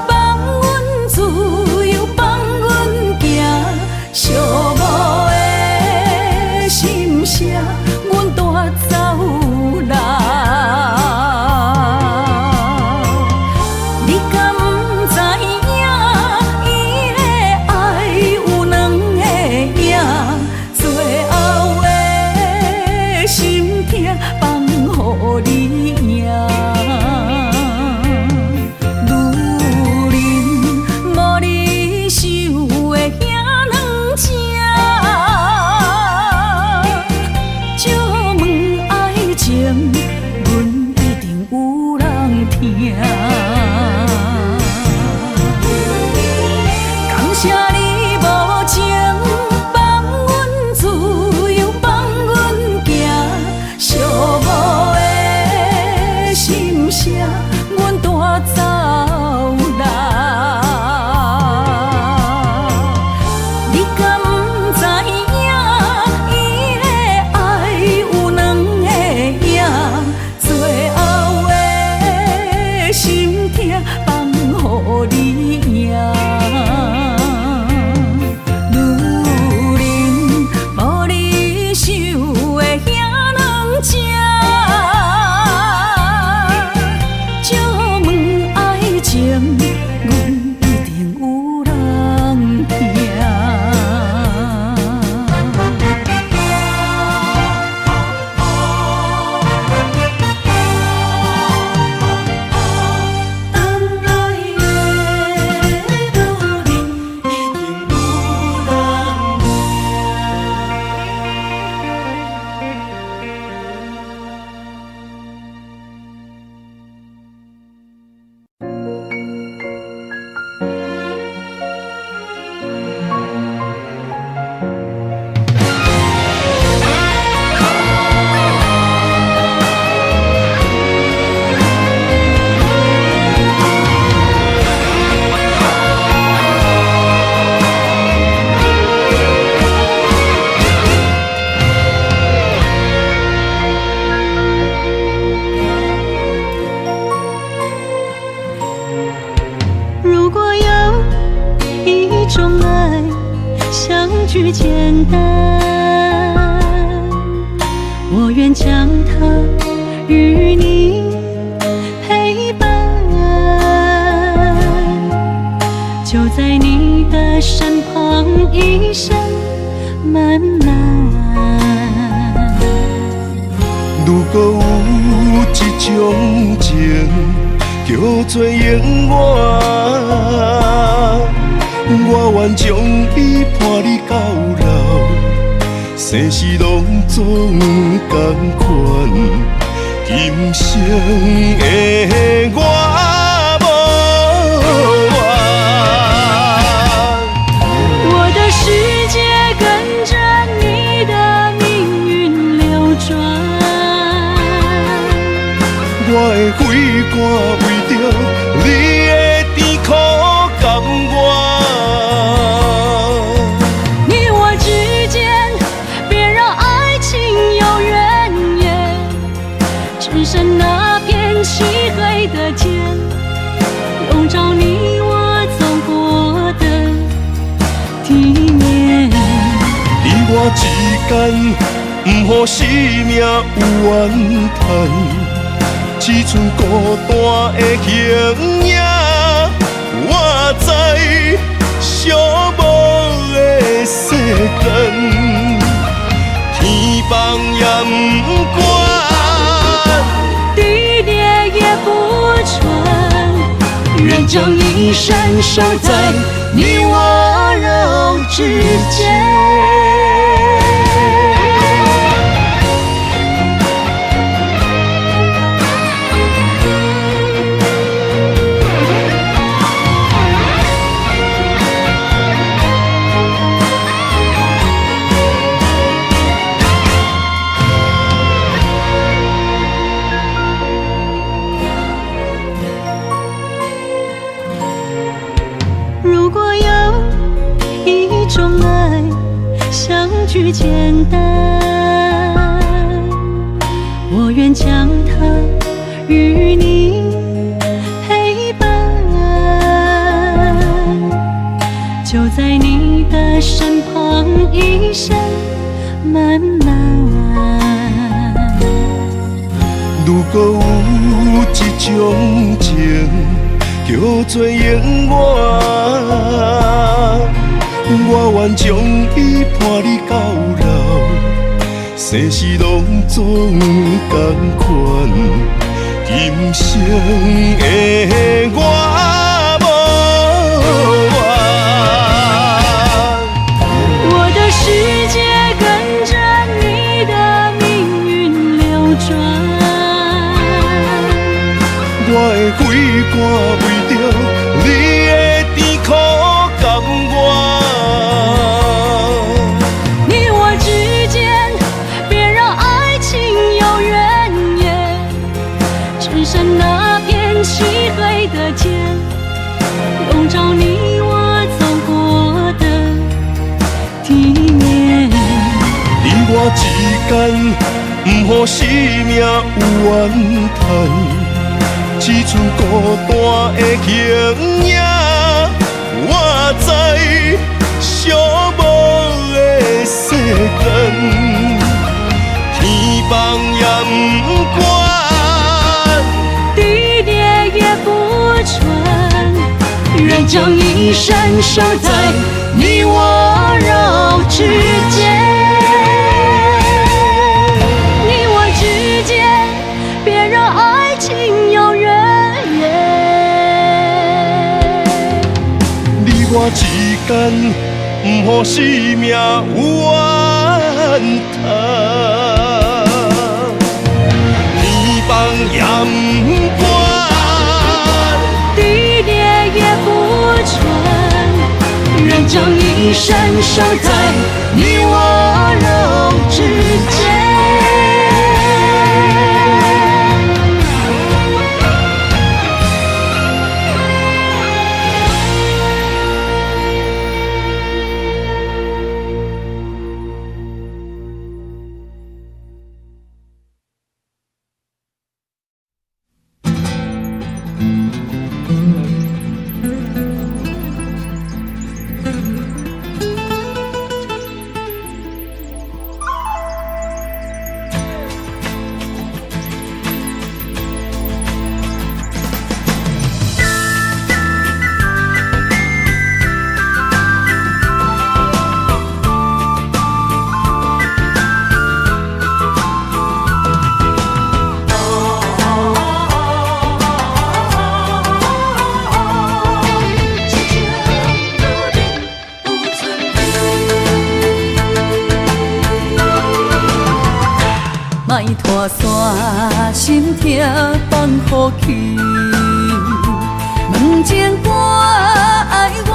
S2: 放阮自由，放阮行，寂寞的心声，阮带走啦。你敢不知影？
S1: 句简单，我愿将它与你陪伴，就在你的身旁，一生漫漫。
S4: 如果有一种情叫做永远，我愿将伊伴你到老，生死拢总同款。今生的我无怨，
S1: 我的世界跟着你的命运流转，
S4: 我的血汗为着你的甜苦甘愿。
S1: 只剩那片漆黑的天，笼罩你我走过的地面。
S4: 你我之间，不予生命有怨叹，只剩孤单的形影。我知寂寞的世间，天放也不管。
S1: 愿将一生守在你我肉之间。
S2: 种爱相聚简单，我愿将它与你陪伴，就在你的身旁一生漫漫。
S4: 如果有一种情叫做永远，我愿将伊伴你到老，生死拢总同款，今生的我无怨。
S2: 我的世界跟着你的命运流转，
S4: 我的肺肝为着你的甜苦甘愿。
S2: 你我之间别让爱情有怨言，只剩那片漆黑的街，笼罩你我走过的地面。
S4: 你我之间，不予生命有怨叹。只剩孤单的形影，我知寂寞的世间，天放也不管，
S2: 地裂也不穿，愿将一生守在你我肉之间。你我之间，别让爱情有怨言。
S4: 你我之间，不予生命有怨叹。天放也不管，
S2: 地裂也不穿，愿将一生守在你我肉之间。莫拖山心痛放乎去，问情歌爱我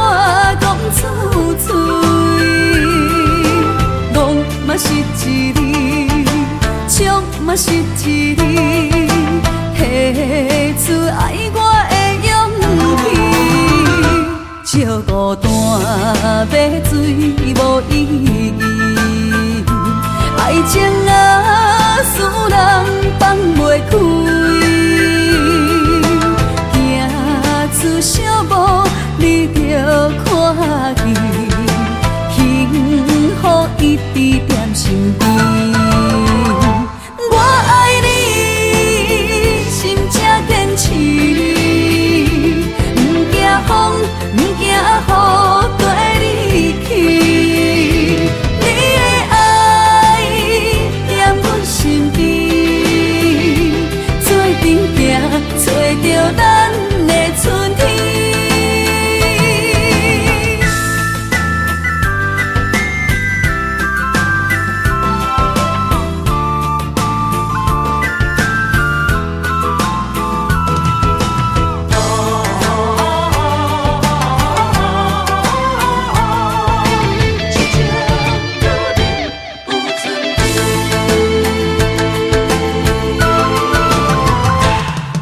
S2: 讲出嘴，戆嘛是一字，唱嘛是一字，提出爱我的勇气，笑孤单要水无意义，爱情啊，使人放袂开，行出小步，你着看见，幸福一直踮身边。我爱你，心正坚持，不惊风，不惊雨，跟你去。找到咱的春天。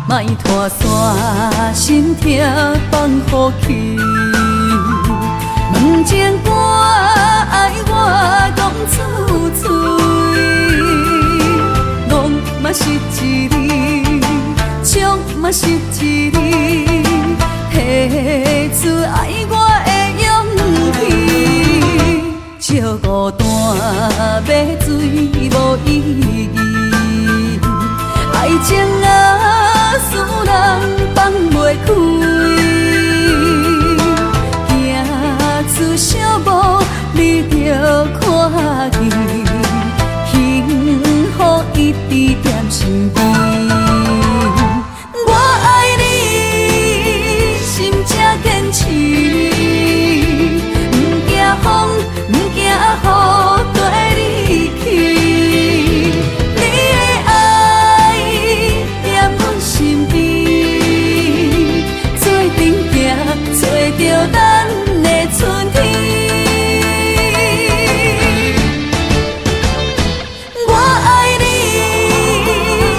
S2: 莫拖山心痛放乎去，不情歌爱我讲出嘴，戆嘛是一字，唱嘛是一字，提出爱我的勇气。笑孤单要水无意义，爱情啊，使人放袂开。行出小步，你着看见，幸福一直踮身边。我爱你，心才坚持，不惊风，不惊雨，跟你去。你的爱踮阮身边，做阵行，找着咱的春天。我爱你，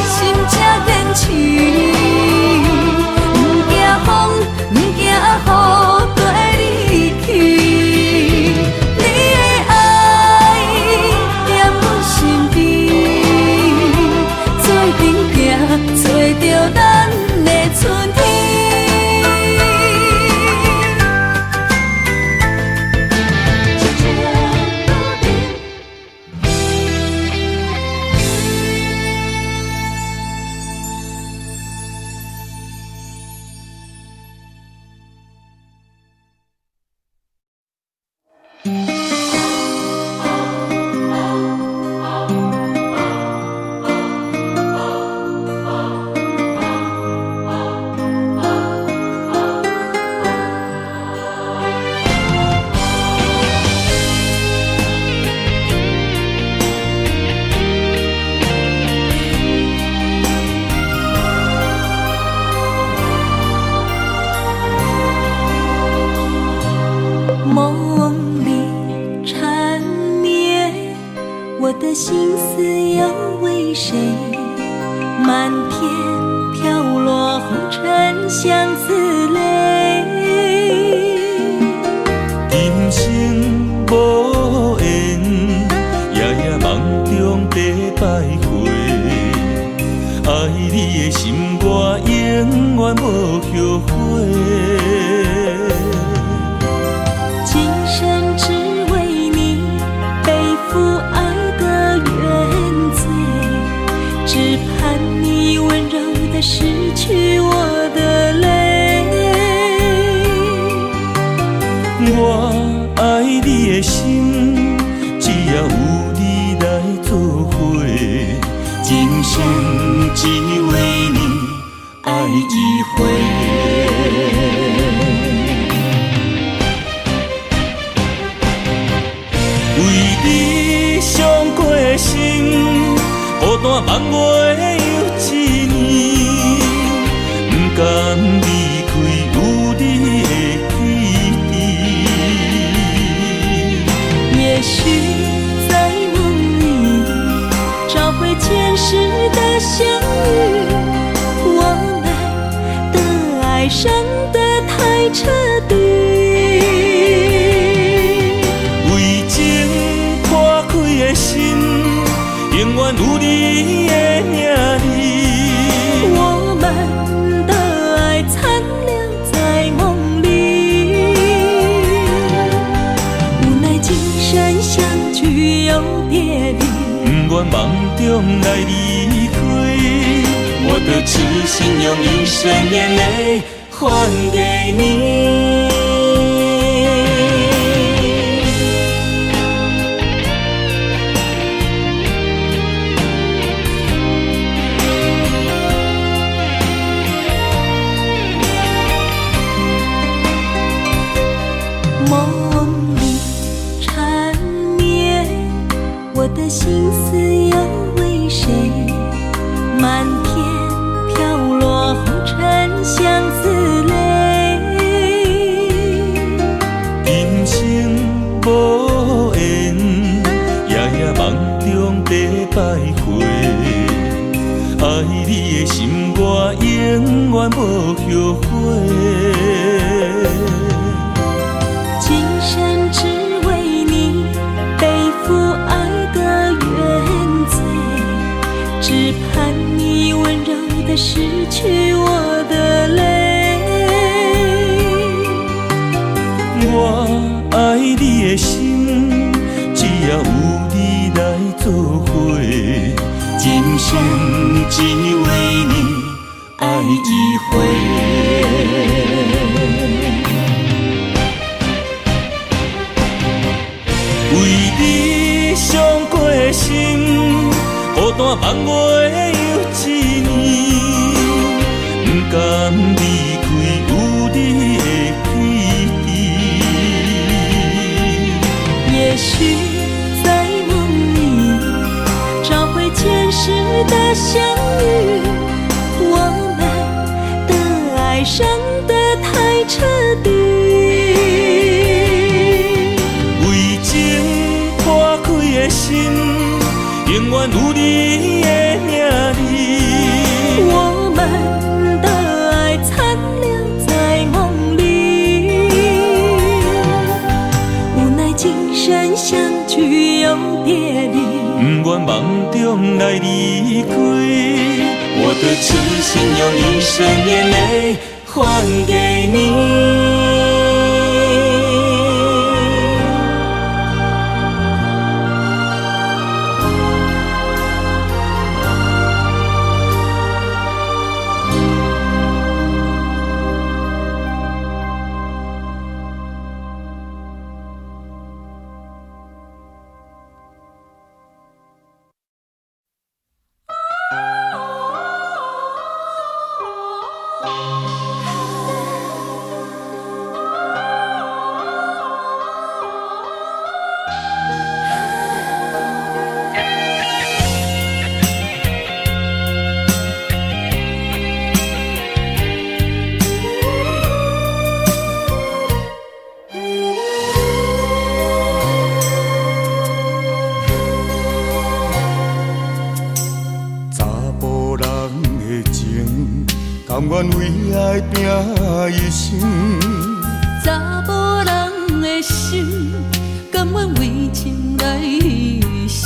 S2: 心才坚持，不惊风，不惊雨，跟你去。你的爱踮阮身边，做阵行，找着咱的春天。梦里缠绵，我的心思要为谁？漫天飘落红尘相思泪。
S3: 人生无缘，夜夜梦中在徘徊。爱你的心，我永远无后悔。
S2: 今生只为你背负爱的原罪，只盼你温柔地拭去我的泪。
S3: 我爱你的心，只要有你来作伙，今生只为你爱一回。为你伤过心，孤单梦袂又一年，不甘离开有你的记忆。
S2: 也许在梦里找回前世的相遇，我们的爱伤得太彻底。的心永远有你的名字，我们的爱残留在梦里。无奈今生相聚又别离，
S3: 不愿梦中来离开，我的痴心用一生眼泪还给你。
S2: 梦里缠绵，我的心思要为谁？漫天飘落红尘相思泪。
S3: 人生无缘，夜夜梦中在徘徊。爱你的心，我永远无后悔。
S2: 今生
S1: 只盼你温柔地拭去我的泪。
S3: 我爱你的心，只要有你来作伙，今生只为你爱一回。为你伤过的心，孤单放袂又一年，不甘离开有你的起点。
S1: 也许在梦里找回前世的相遇，我们的爱伤得太彻底。
S3: 为情破开的心，永远有你的名字。
S1: 我们的爱残留在梦里，无奈今生相聚又别离，
S3: 不愿梦中来离开，我的痴心用一生眼泪还给你。
S4: 甘愿为爱拼一生，
S1: 查某人的心，甘愿为情来牺牲。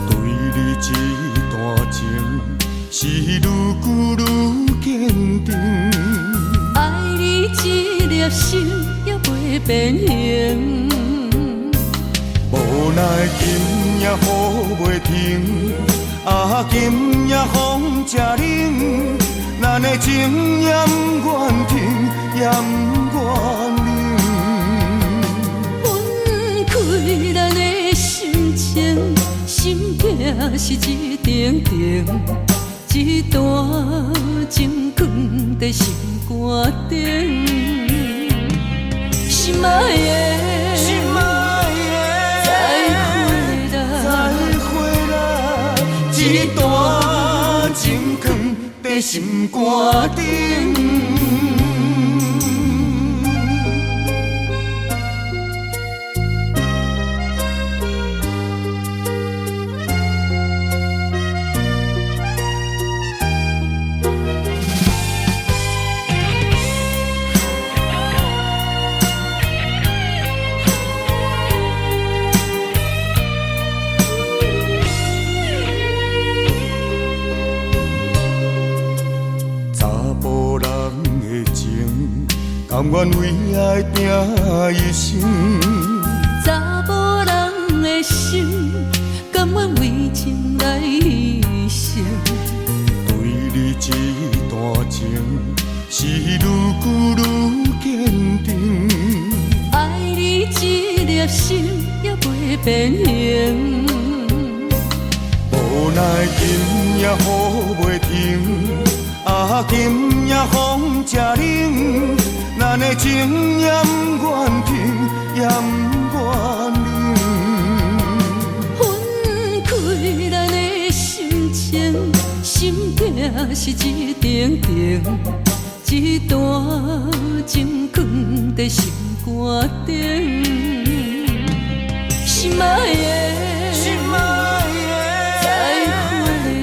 S4: 对你这段情，是愈久愈坚定。
S1: 爱你一粒心也袂变形，
S4: 无奈今夜雨袂停，今夜风正冷。咱的情也不愿停，也不愿冷。
S1: 分开咱的心情，心境是一定定，一段情放在心肝顶。心爱的，
S4: 心爱的，
S1: 再会啦，
S4: 一段情放在心肝顶。甘愿为爱拼一生，
S1: 查某人的心，甘愿为情来牺牲。
S4: 对你这段情，是愈久愈坚定。
S1: 爱你一粒心也袂变形，
S4: 无奈今夜雨袂停，今夜风正冷。咱的情也不愿停，也不愿冷。
S1: 分开咱的心情，心境是一定定，一段情放在心肝顶。心爱的，
S4: 心爱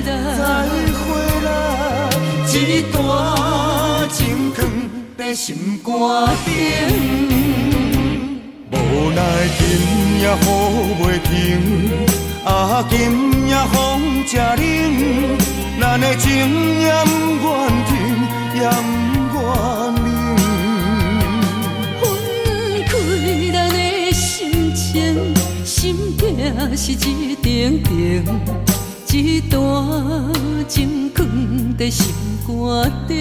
S4: 的，
S1: 再会啦，
S4: 一段情放在心肝顶。无奈今夜雨袂停，啊，今夜风正冷，咱的情也不愿停，也不愿冷。
S2: 分开咱的心情，心境是一定定，一段情放在心肝顶。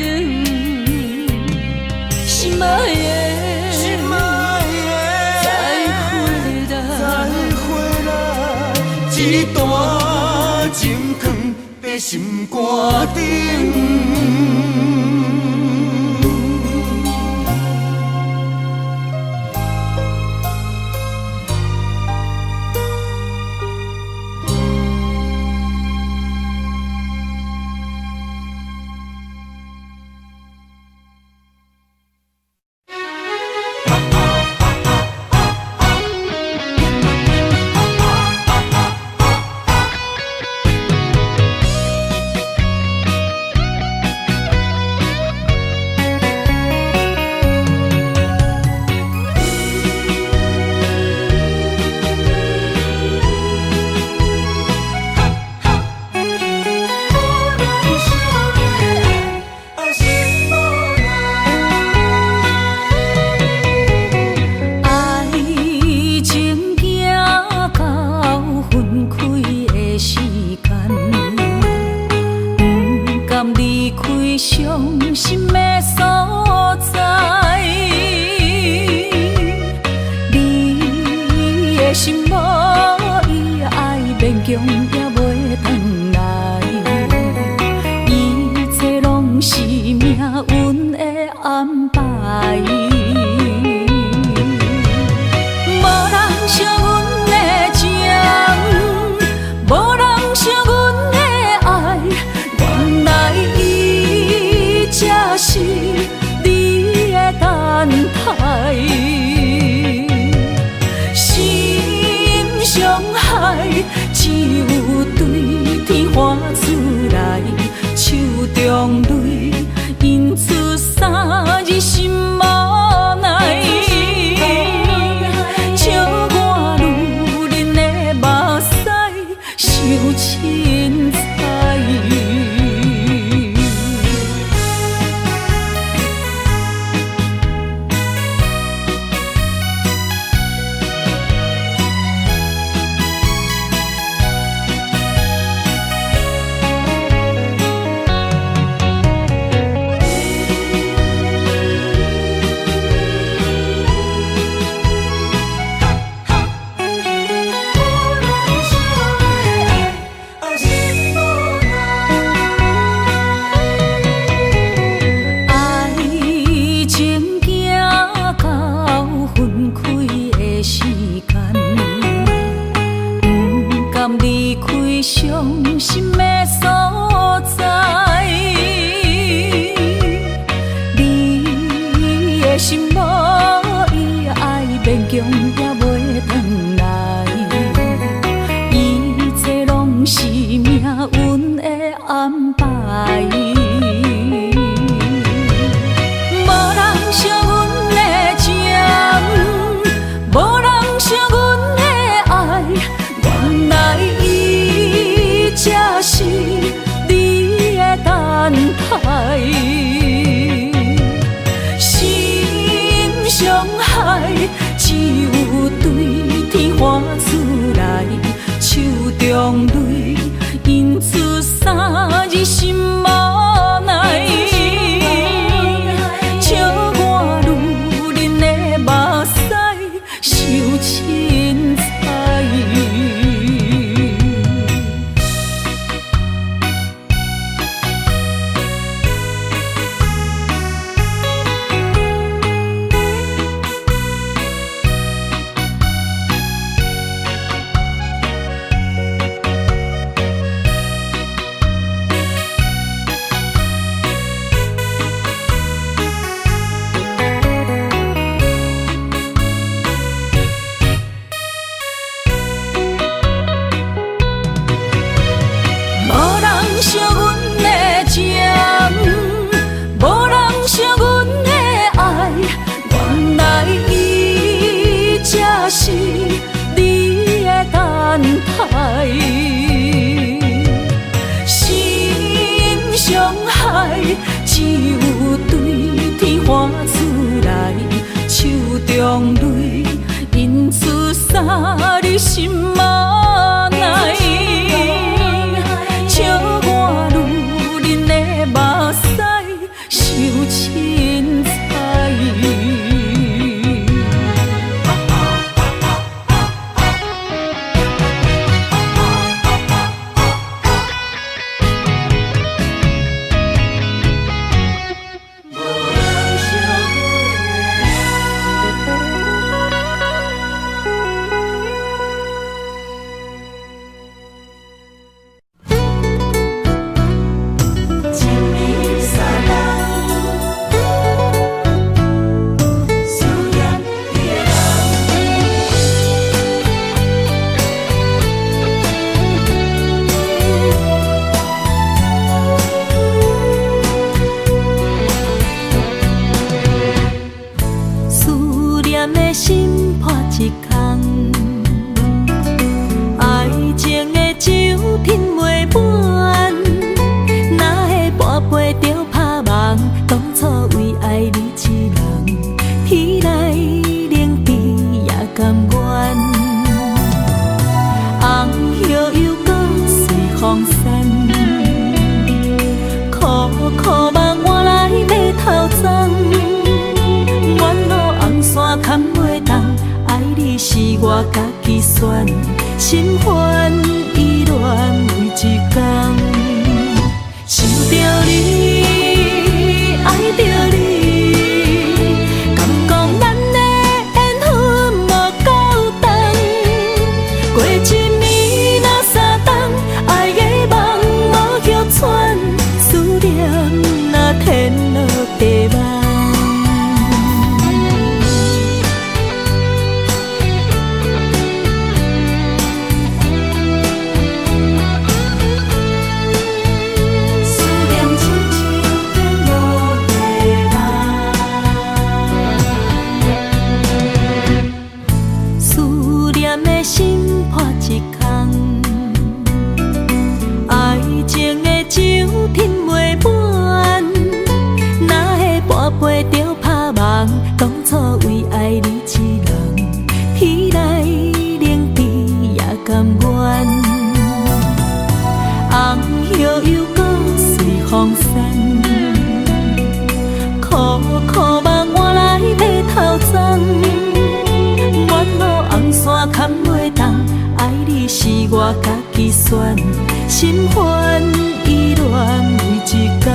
S2: 心爱的，
S4: 心爱的，
S2: 再回来，
S4: 一段情放在心肝顶。
S2: 中泪，因此三日。
S1: 伤害，只有对天花出来，手中泪因此洒你心嘛奈，笑我女人的目屎受凊彩。我家己选，心烦意乱每一天，想着你，爱着你，敢讲咱的缘分无够长？过一暝若三冬，爱的梦无叫喘，思念若天落地网。背着拍梦，当初为爱你一人，天来冷滴也甘愿。红叶又搁随风散，苦苦梦换来马头鬃。远路红线牵袂动，爱你是我家己选，心烦意乱每一天。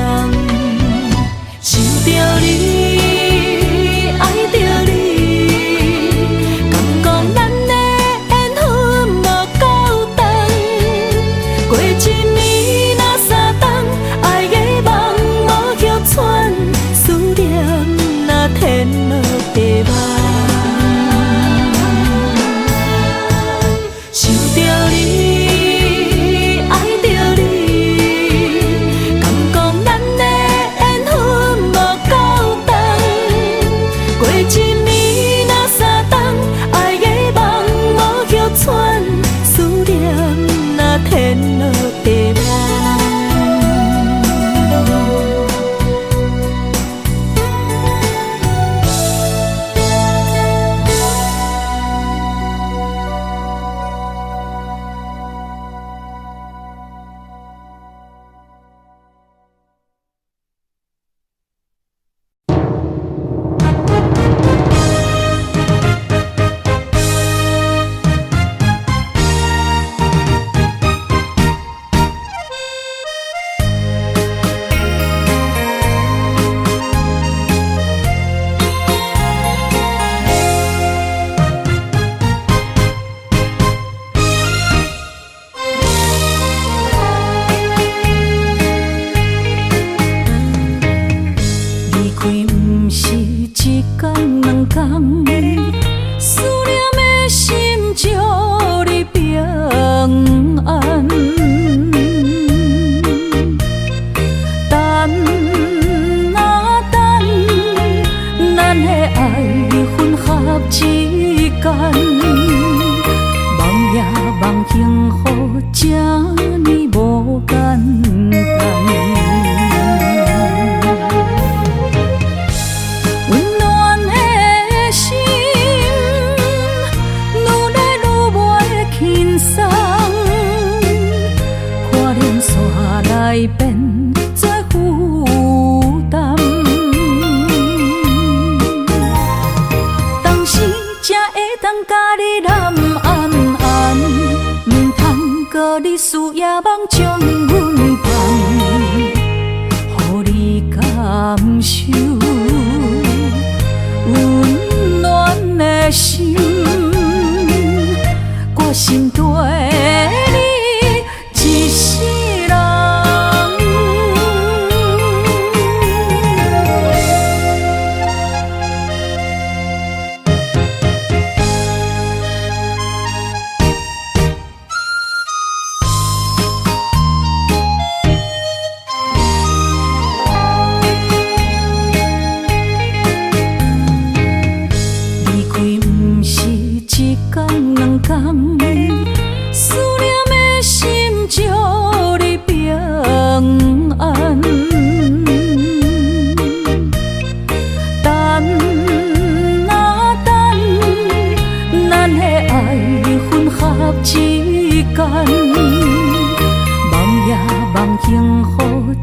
S1: 想着你，爱着你，敢讲咱的缘分无够长？过一暝若三冬，爱的梦无叫喘，思念若天落地网。想着你，爱着你。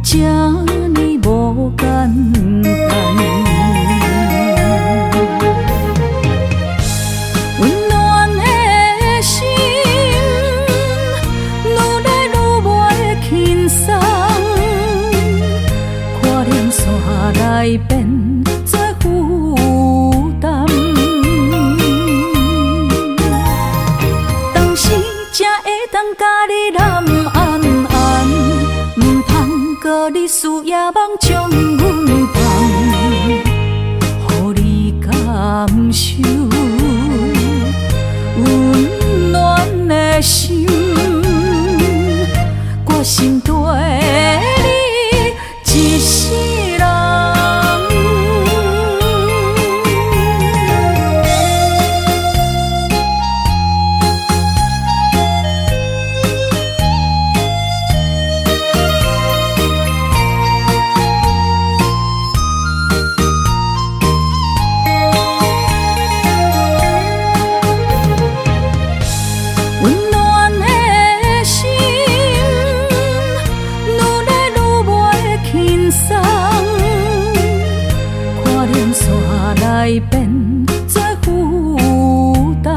S2: 这呢无简单。温暖的心，愈来愈袂轻松，看连线来变做负担。当时才会当甲你揽安安，唔通搁你思夜梦将阮放，予你感受温暖的心，我心对你一世人。温暖的心，愈来愈袂轻松，看连线来变做负担。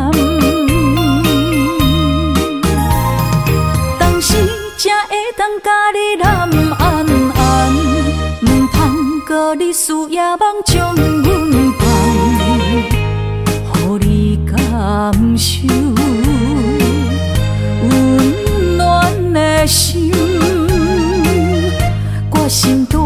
S2: 当时才会当甲你揽安安，唔通搁你思夜梦将阮放，予你感受温暖的心，我心对